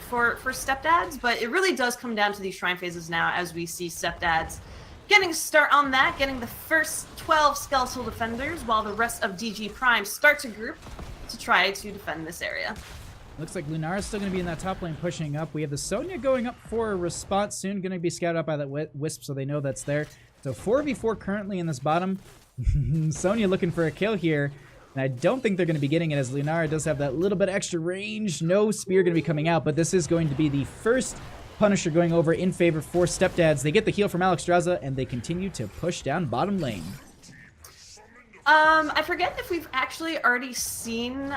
for Stepdads, but it really does come down to these shrine phases now as we see Stepdads getting a start on that, getting the first 12 skeletal defenders while the rest of DG Prime start to group to try to defend this area. Looks like Lunara's still going to be in that top lane pushing up. We have the Sonya going up for a response soon, going to be scouted up by that Wisp so they know that's there. So 4v4 currently in this bottom. Sonya looking for a kill here. And I don't think they're going to be getting it, as Lunara does have that little bit extra range. No spear going to be coming out, but this is going to be the first Punisher going over in favor for Stepdads. They get the heal from Alexstrasza, and they continue to push down bottom lane. I forget if we've actually already seen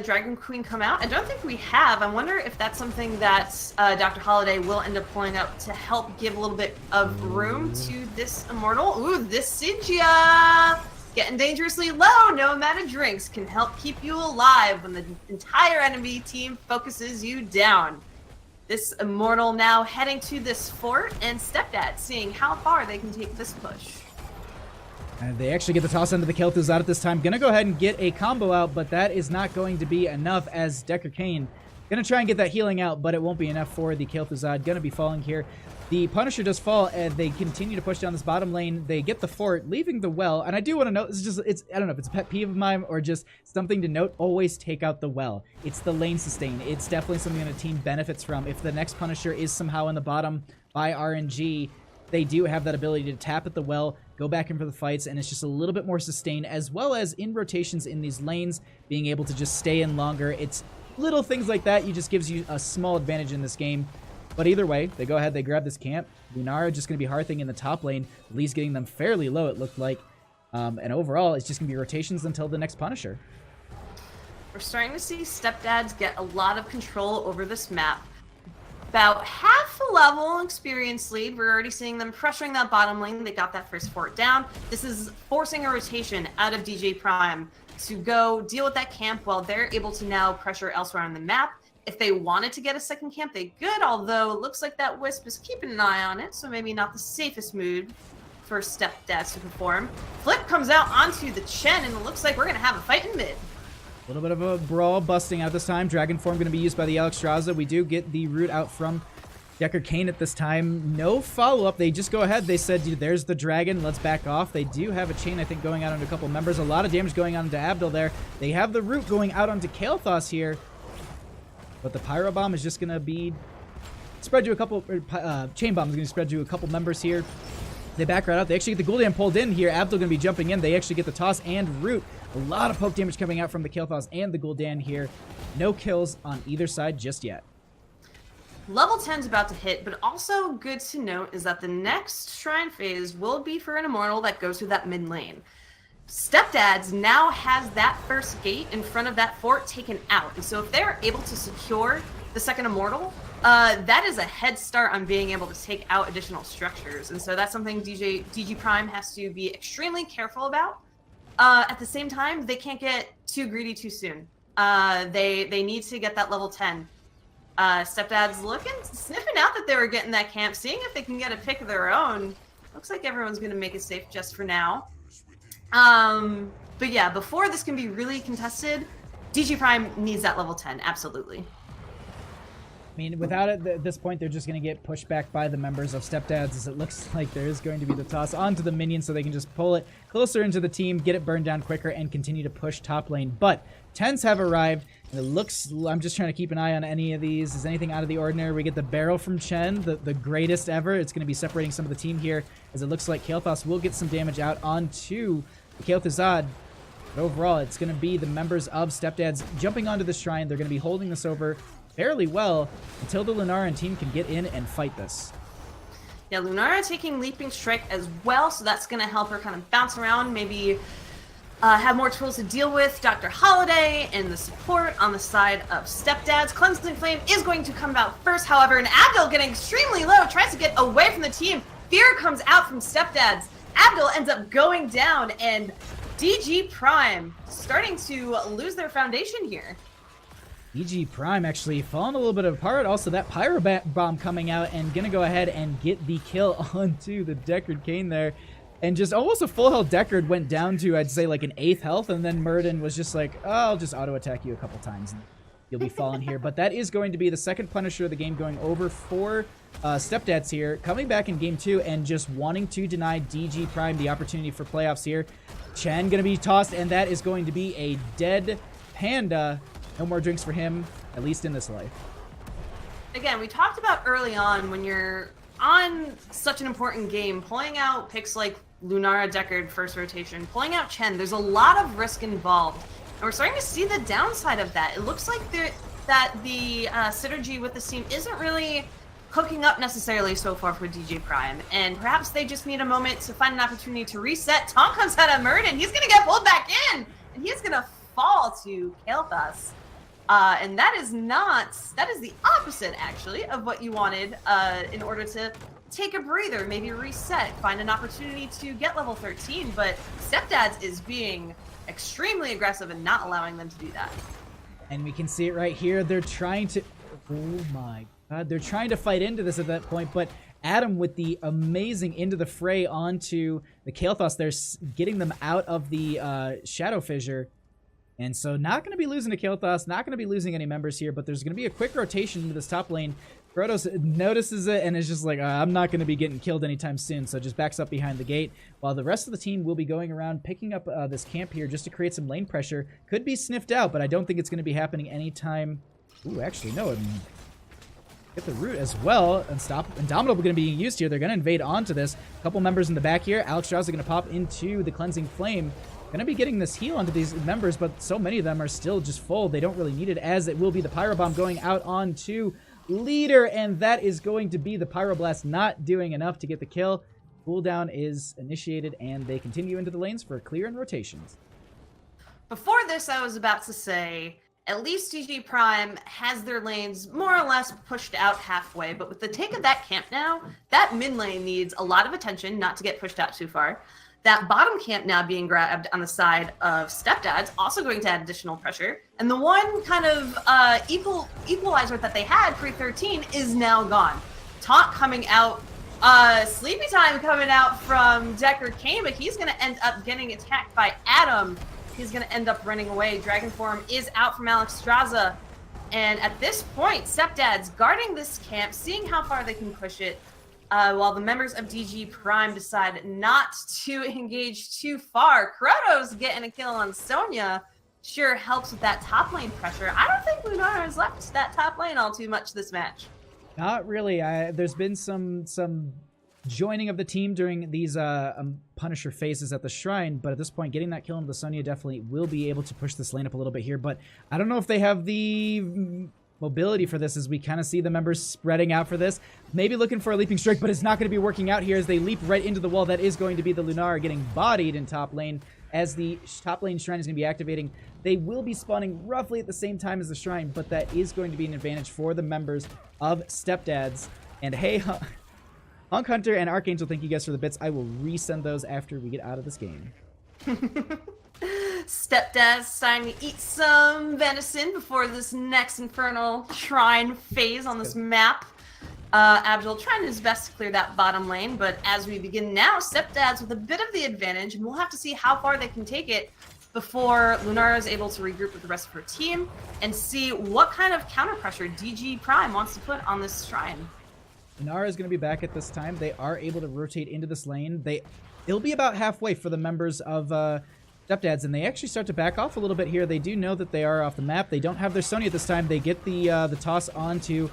Dragon Queen come out. I don't think we have. I wonder if that's something that Dr. Holiday will end up pulling out to help give a little bit of room to this Immortal. Ooh, this Sigia! Getting dangerously low, no amount of drinks can help keep you alive when the entire enemy team focuses you down. This Immortal now heading to this fort, and Stepdad seeing how far they can take this push. And they actually get the toss into the Kel'Thuzad at this time. Gonna go ahead and get a combo out, but that is not going to be enough, as Decker Kane gonna try and get that healing out, but it won't be enough for the Kel'Thuzad. Gonna be falling here. The Punisher does fall, and they continue to push down this bottom lane. They get the fort, leaving the well. And I do want to note, I don't know if it's a pet peeve of mine or just something to note, always take out the well. It's the lane sustain. It's definitely something that a team benefits from. If the next Punisher is somehow in the bottom by RNG, they do have that ability to tap at the well, go back in for the fights, and it's just a little bit more sustained, as well as in rotations in these lanes, being able to just stay in longer. It's little things like that. It just gives you a small advantage in this game. But either way, they go ahead, they grab this camp. Lunara just going to be hearthing in the top lane. Lee's getting them fairly low, it looked like. And overall, it's just going to be rotations until the next Punisher. We're starting to see Stepdads get a lot of control over this map. About half a level experience lead. We're already seeing them pressuring that bottom lane. They got that first fort down. This is forcing a rotation out of DJ Prime to go deal with that camp while they're able to now pressure elsewhere on the map. If they wanted to get a second camp, they could, although it looks like that Wisp is keeping an eye on it, so maybe not the safest mood for Stepdads to perform. Flip comes out onto the Chen, and it looks like we're going to have a fight in mid. A little bit of a brawl busting out this time. Dragon form going to be used by the Alexstrasza. We do get the root out from Deckard Cain at this time. No follow-up. They just go ahead. They said, dude, there's the dragon. Let's back off. They do have a chain, I think, going out onto a couple members. A lot of damage going on into Abdul there. They have the root going out onto Kael'thas here. But the Pyro Bomb is just going to be... spread you a couple... Chain Bomb is going to spread you a couple members here. They back right out. They actually get the Gul'dan pulled in here. Abdul going to be jumping in. They actually get the toss and root. A lot of poke damage coming out from the Kael'thas and the Gul'dan here. No kills on either side just yet. Level 10 is about to hit, but also good to note is that the next Shrine phase will be for an Immortal that goes through that mid lane. Stepdads now has that first gate in front of that fort taken out. And so if they're able to secure the second Immortal, that is a head start on being able to take out additional structures. And so that's something DG Prime has to be extremely careful about. At the same time, they can't get too greedy too soon. They need to get that level 10. Stepdads sniffing out that they were getting that camp, seeing if they can get a pick of their own. Looks like everyone's going to make it safe just for now. But yeah, before this can be really contested, DG Prime needs that level 10, absolutely. I mean, without it, at this point, they're just going to get pushed back by the members of Stepdads, as it looks like there is going to be the toss onto the minion, so they can just pull it closer into the team, get it burned down quicker, and continue to push top lane. But 10s have arrived, and it looks... I'm just trying to keep an eye on any of these. Is anything out of the ordinary? We get the barrel from Chen, the greatest ever. It's going to be separating some of the team here, as it looks like Kael'thas will get some damage out onto the Kael'thasad. But overall, it's going to be the members of Stepdads jumping onto the shrine. They're going to be holding this over fairly well until the Lunaran team can get in and fight this. Yeah, Lunara taking Leaping Strike as well, so that's going to help her kind of bounce around, maybe have more tools to deal with. Dr. Holiday and the support on the side of Stepdads. Cleansing Flame is going to come out first, however, and Abdul getting extremely low, tries to get away from the team. Fear comes out from Stepdads. Abdul ends up going down, and DG Prime starting to lose their foundation here. DG Prime actually falling a little bit apart. Also, that Pyro Bomb coming out and gonna go ahead and get the kill onto the Deckard Cain there. And just almost a full health Deckard went down to, I'd say, like an 8th health. And then Murden was just like, oh, I'll just auto-attack you a couple times and you'll be falling here. But that is going to be the second Punisher of the game going over for Stepdads here. Coming back in game 2 and just wanting to deny DG Prime the opportunity for playoffs here. Chen gonna be tossed, and that is going to be a dead Panda. No more drinks for him, at least in this life. Again, we talked about early on when you're on such an important game, pulling out picks like Lunara Deckard first rotation, pulling out Chen, there's a lot of risk involved. And we're starting to see the downside of that. It looks like that the synergy with this team isn't really hooking up necessarily so far for DJ Prime. And perhaps they just need a moment to find an opportunity to reset. Tom comes out of Murden, he's going to get pulled back in, and he's going to fall to Kael'thas. And that is the opposite, actually, of what you wanted in order to take a breather, maybe reset, find an opportunity to get level 13. But Stepdads is being extremely aggressive and not allowing them to do that. And we can see it right here. They're trying to... Oh my god. They're trying to fight into this at that point, but Adam with the amazing into the fray onto the Kael'thas. They're getting them out of the Shadow Fissure. And so not going to be losing to Kael'thas, not going to be losing any members here, but there's going to be a quick rotation into this top lane. Protoss notices it and is just like, I'm not going to be getting killed anytime soon, so just backs up behind the gate, while the rest of the team will be going around picking up this camp here just to create some lane pressure. Could be sniffed out, but I don't think it's going to be happening anytime... Ooh, actually, no. Get the root as well, and stop. Indomitable going to be used here. They're going to invade onto this. A couple members in the back here. Alexstrasza going to pop into the Cleansing Flame. Going to be getting this heal onto these members, but so many of them are still just full. They don't really need it, as it will be the Pyro Bomb going out onto leader, and that is going to be the Pyroblast not doing enough to get the kill. Cooldown is initiated, and they continue into the lanes for clear and rotations. Before this, I was about to say, at least DG Prime has their lanes more or less pushed out halfway, but with the take of that camp now, that mid lane needs a lot of attention not to get pushed out too far. That bottom camp now being grabbed on the side of Stepdads, also going to add additional pressure. And the one kind of equalizer that they had pre-13 is now gone. Taunt coming out, Sleepy Time coming out from Decker Kane, but he's going to end up getting attacked by Adam. He's going to end up running away. Dragon Form is out from Alex Straza. And at this point, Stepdads guarding this camp, seeing how far they can push it, while the members of DG Prime decide not to engage too far. Krotos getting a kill on Sonya sure helps with that top lane pressure. I don't think Lunara has left that top lane all too much this match. Not really. There's been some joining of the team during these Punisher phases at the Shrine, but at this point, getting that kill into the Sonya definitely will be able to push this lane up a little bit here, but I don't know if they have the mobility for this, as we kind of see the members spreading out for this. Maybe looking for a leaping strike, but it's not going to be working out here as they leap right into the wall. That is going to be the Lunara getting bodied in top lane as the top lane Shrine is going to be activating. They will be spawning roughly at the same time as the Shrine, but that is going to be an advantage for the members of Stepdads. And hey, Hunk Hunter and Archangel, thank you guys for the bits. I will resend those after we get out of this game. Stepdads starting to eat some venison before this next infernal shrine phase on this map. Abdul trying his best to clear that bottom lane, but as we begin now, Stepdads with a bit of the advantage, and we'll have to see how far they can take it before Lunara is able to regroup with the rest of her team and see what kind of counter pressure DG Prime wants to put on this shrine. Lunara is going to be back at this time. They are able to rotate into this lane. It'll be about halfway for the members of Stepdads, and they actually start to back off a little bit here. They do know that they are off the map. They don't have their Sonya this time. They get the toss onto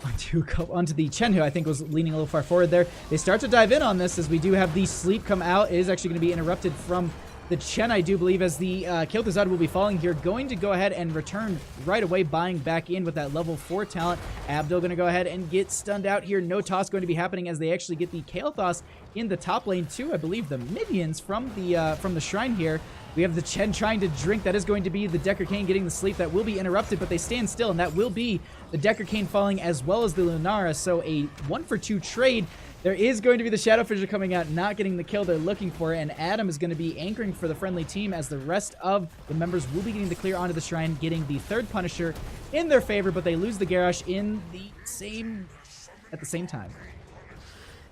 the Chen, who I think was leaning a little far forward there. They start to dive in on this as we do have the sleep come out. It is actually going to be interrupted from the Chen, I do believe, as the Kil'Thuzad will be falling here. Going to go ahead and return right away, buying back in with that level 4 talent. Abdul going to go ahead and get stunned out here. No toss going to be happening as they actually get the Kael'thas in the top lane too. I believe the minions from the Shrine here. We have the Chen trying to drink. That is going to be the Decker Kane getting the sleep. That will be interrupted, but they stand still, and that will be the Decker Kane falling as well as the Lunara. So a 1-for-2 trade. There is going to be the Shadow Fissure coming out, not getting the kill they're looking for, and Adam is going to be anchoring for the friendly team as the rest of the members will be getting the clear onto the Shrine, getting the third Punisher in their favor, but they lose the Garrosh at the same time.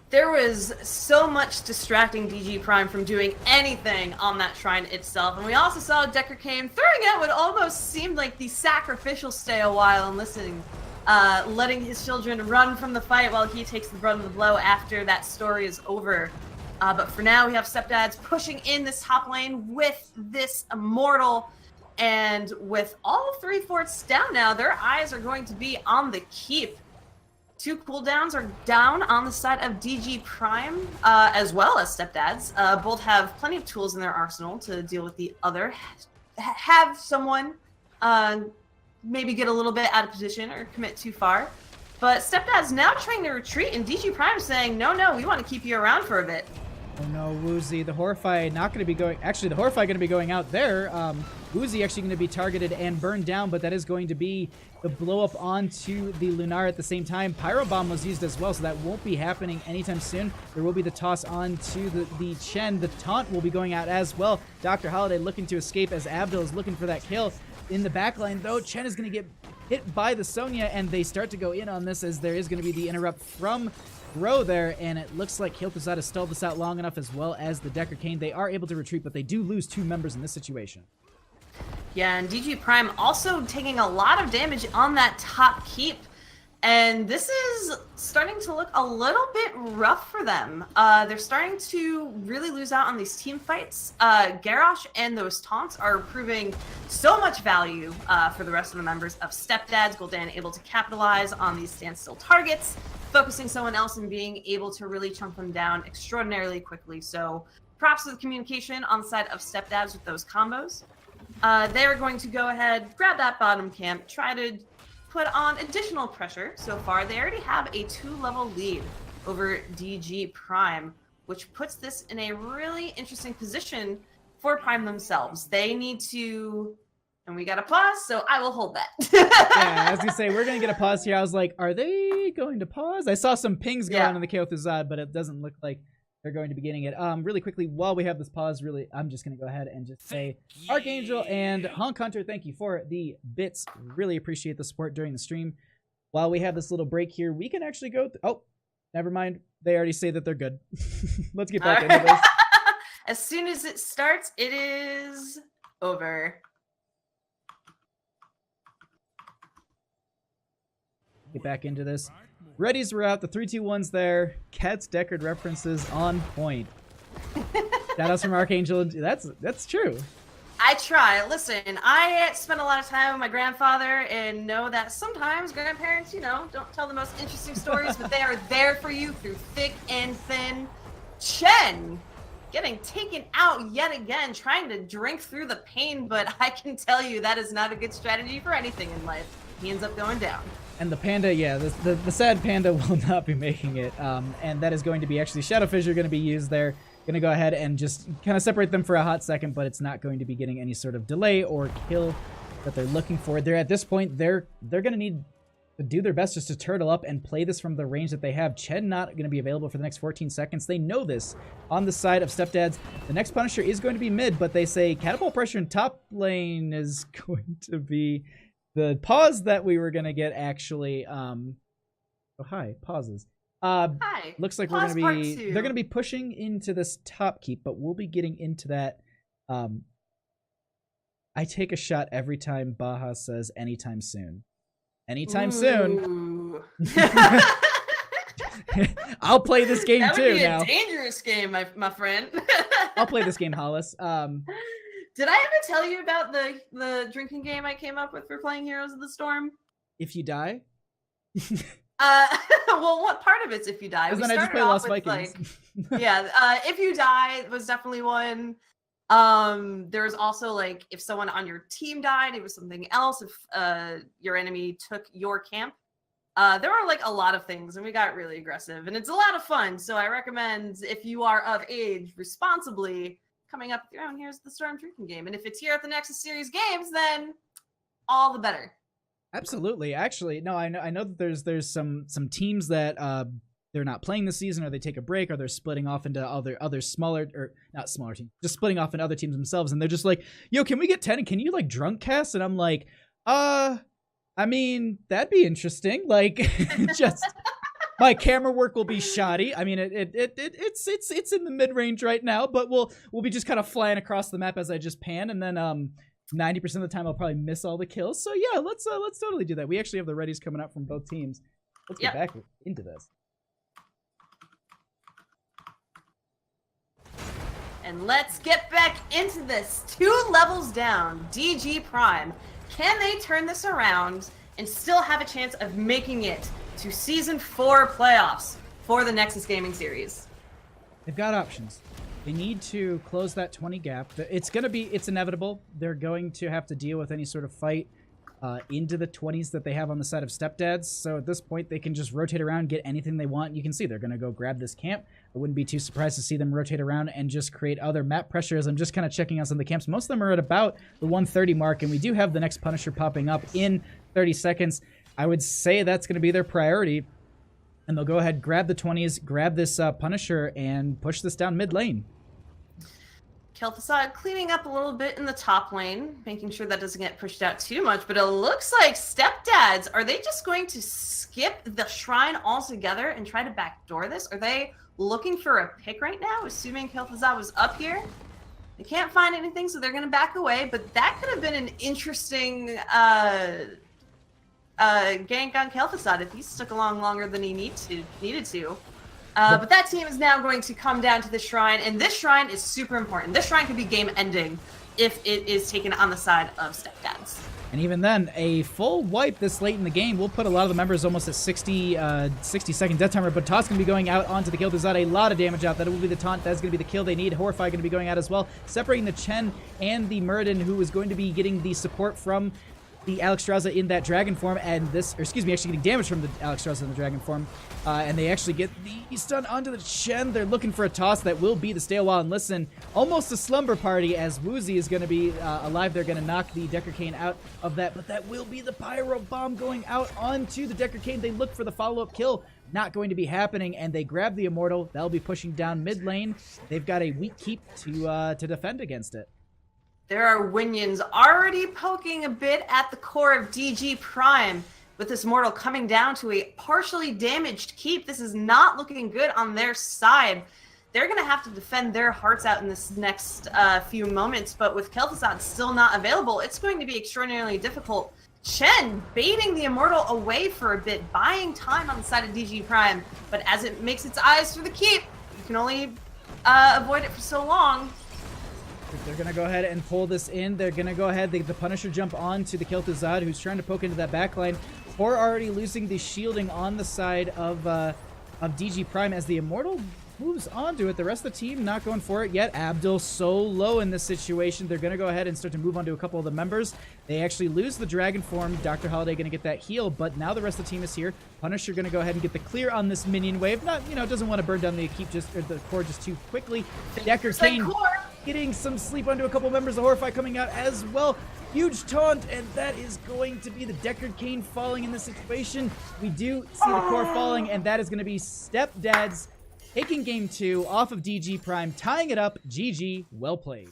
There was so much distracting DG Prime from doing anything on that shrine itself, and we also saw Decker Kane throwing out what almost seemed like the sacrificial stay a while and listening, letting his children run from the fight while he takes the brunt of the blow after that story is over. But for now, we have Stepdads pushing in this top lane with this Immortal, and with all 3 forts down now, their eyes are going to be on the keep. 2 cooldowns are down on the side of DG Prime, as well as Stepdads. Both have plenty of tools in their arsenal to deal with the other. Have someone maybe get a little bit out of position or commit too far. But Stepdads now trying to retreat, and DG Prime saying, no, we want to keep you around for a bit. Oh no, Woozy, the Horrify not going to be going... Actually, the Horrify going to be going out there. Woozy actually going to be targeted and burned down, but that is going to be the blow up onto the Lunara at the same time. Pyro Bomb was used as well, so that won't be happening anytime soon. There will be the toss onto the Chen. The taunt will be going out as well. Dr. Holiday looking to escape as Abdul is looking for that kill. In the backline, though, Chen is going to get hit by the Sonya, and they start to go in on this as there is going to be the interrupt from Grow there, and it looks like Kil'Thuzad has stalled this out long enough, as well as the Decker Kane. They are able to retreat, but they do lose 2 members in this situation. Yeah, and DG Prime also taking a lot of damage on that top keep. And this is starting to look a little bit rough for them. They're starting to really lose out on these team fights. Garrosh and those taunts are proving so much value for the rest of the members of Stepdads. Gul'dan able to capitalize on these standstill targets, focusing someone else and being able to really chunk them down extraordinarily quickly. So props to the communication on the side of Stepdads with those combos. They're going to go ahead, grab that bottom camp, try to put on additional pressure. So far, they already have a 2-level lead over DG Prime, which puts this in a really interesting position for Prime themselves. They need to, and we got a pause, so I will hold that. Yeah, as you say, we're going to get a pause here. I was like, are they going to pause? I saw some pings going on in the Kaothuzad, but it doesn't look like they're going to be getting it. Really quickly, while we have this pause, I'm just going to go ahead and just say, Archangel and Honk Hunter, thank you for the bits. Really appreciate the support during the stream. While we have this little break here, we can actually go... Oh, never mind. They already say that they're good. Let's get back into this. As soon as it starts, it is over. Get back into this. Readies were out. The 3-2-1's there. Cat's Deckard references on point. Shoutouts from Archangel. That's true. I try. Listen, I spent a lot of time with my grandfather and know that sometimes grandparents, don't tell the most interesting stories, but they are there for you through thick and thin. Chen getting taken out yet again, trying to drink through the pain, but I can tell you that is not a good strategy for anything in life. He ends up going down. And the panda, yeah, the sad panda will not be making it. And that is going to be actually Shadow Fissure going to be used there. Going to go ahead and just kind of separate them for a hot second, but it's not going to be getting any sort of delay or kill that they're looking for. They're at this point, they're going to need to do their best just to turtle up and play this from the range that they have. Chen not going to be available for the next 14 seconds. They know this on the side of Stepdads. The next Punisher is going to be mid, but they say catapult pressure in top lane is going to be the pause that we were going to get actually. Oh, hi, pauses. Hi. Looks like they're going to be pushing into this top keep, but we'll be getting into that. I take a shot every time Baja says anytime soon. Anytime soon. I'll play this game that too. That would be now. A dangerous game, my friend. I'll play this game, Hollis. Did I ever tell you about the drinking game I came up with for playing Heroes of the Storm? If you die. Well, what part of it's if you die? Because then I just play Lost Vikings. If you die was definitely one. There was also like if someone on your team died, it was something else. If your enemy took your camp, there were like a lot of things, and we got really aggressive, and it's a lot of fun. So I recommend if you are of age, responsibly coming up with your own Heroes of the Storm drinking game. And if it's here at the Nexus Series Games, then all the better. Absolutely. Actually, no, I know that there's some teams that they're not playing this season, or they take a break, or they're splitting off into other smaller, or not smaller teams, just splitting off into other teams themselves, and they're just like, yo, can we get 10 and can you like drunk cast? And I'm like, I mean, that'd be interesting. Like just my camera work will be shoddy. I mean, it's in the mid range right now, but we'll be just kind of flying across the map as I just pan, and then 90% of the time I'll probably miss all the kills. So yeah, let's totally do that. We actually have the readies coming up from both teams. Let's get back into this. And let's get back into this. 2 levels down, DG Prime. Can they turn this around and still have a chance of making it to Season 4 playoffs for the Nexus Gaming Series? They've got options. They need to close that 20 gap. It's inevitable. They're going to have to deal with any sort of fight into the 20s that they have on the side of Stepdads. So at this point, they can just rotate around, get anything they want. You can see they're going to go grab this camp. I wouldn't be too surprised to see them rotate around and just create other map pressures. I'm just kind of checking out some of the camps. Most of them are at about the 130 mark, and we do have the next Punisher popping up in 30 seconds. I would say that's going to be their priority. And they'll go ahead, grab the 20s, grab this Punisher, and push this down mid lane. Kel'Thuzad cleaning up a little bit in the top lane, making sure that doesn't get pushed out too much, but it looks like Stepdads, are they just going to skip the shrine altogether and try to backdoor this? Are they looking for a pick right now, assuming Kel'Thuzad was up here? They can't find anything, so they're going to back away, but that could have been an interesting gank on Kel'Thuzad if he stuck along longer than he needed to. But that team is now going to come down to the shrine, and this shrine is super important. This shrine could be game-ending if it is taken on the side of Stepdads. And even then, a full wipe this late in the game will put a lot of the members almost at 60-second death timer, but Toss going to be going out onto the kill. There's not a lot of damage out. That will be the taunt. That's going to be the kill they need. Horrify going to be going out as well, separating the Chen and the Muradin, who is going to be getting the support from the Alexstrasza in that dragon form, and this, or excuse me, actually getting damage from the Alexstrasza in the dragon form, and they actually get the stun onto the Chen. They're looking for a toss that will be the stay a while and listen. Almost a slumber party as Woozy is going to be alive. They're going to knock the Decker Cane out of that, but that will be the Pyro Bomb going out onto the Decker Cane. They look for the follow-up kill. Not going to be happening, and they grab the Immortal. They'll be pushing down mid lane. They've got a weak keep to defend against it. There are Winions already poking a bit at the core of DG Prime, with this Mortal coming down to a partially damaged keep. This is not looking good on their side. They're going to have to defend their hearts out in this next few moments, but with Kel'Thuzad still not available, it's going to be extraordinarily difficult. Chen baiting the Immortal away for a bit, buying time on the side of DG Prime, but as it makes its eyes through the keep, you can only avoid it for so long. They're going to go ahead and pull this in. They're going to go ahead. The Punisher jump on to the Kel'Thuzad, who's trying to poke into that backline. Or already losing the shielding on the side of DG Prime as the Immortal moves onto it. The rest of the team not going for it yet. Abdul so low in this situation. They're going to go ahead and start to move on to a couple of the members. They actually lose the Dragon form. Dr. Holiday going to get that heal, but now the rest of the team is here. Punisher going to go ahead and get the clear on this minion wave. Not, doesn't want to burn down the keep just, or the core just too quickly. Decker Cane getting some sleep onto a couple members of Horrify coming out as well. Huge taunt, and that is going to be the Deckard Cane falling in this situation. We do see the core falling, and that is going to be Stepdads taking game 2 off of DG Prime, tying it up. GG, well played.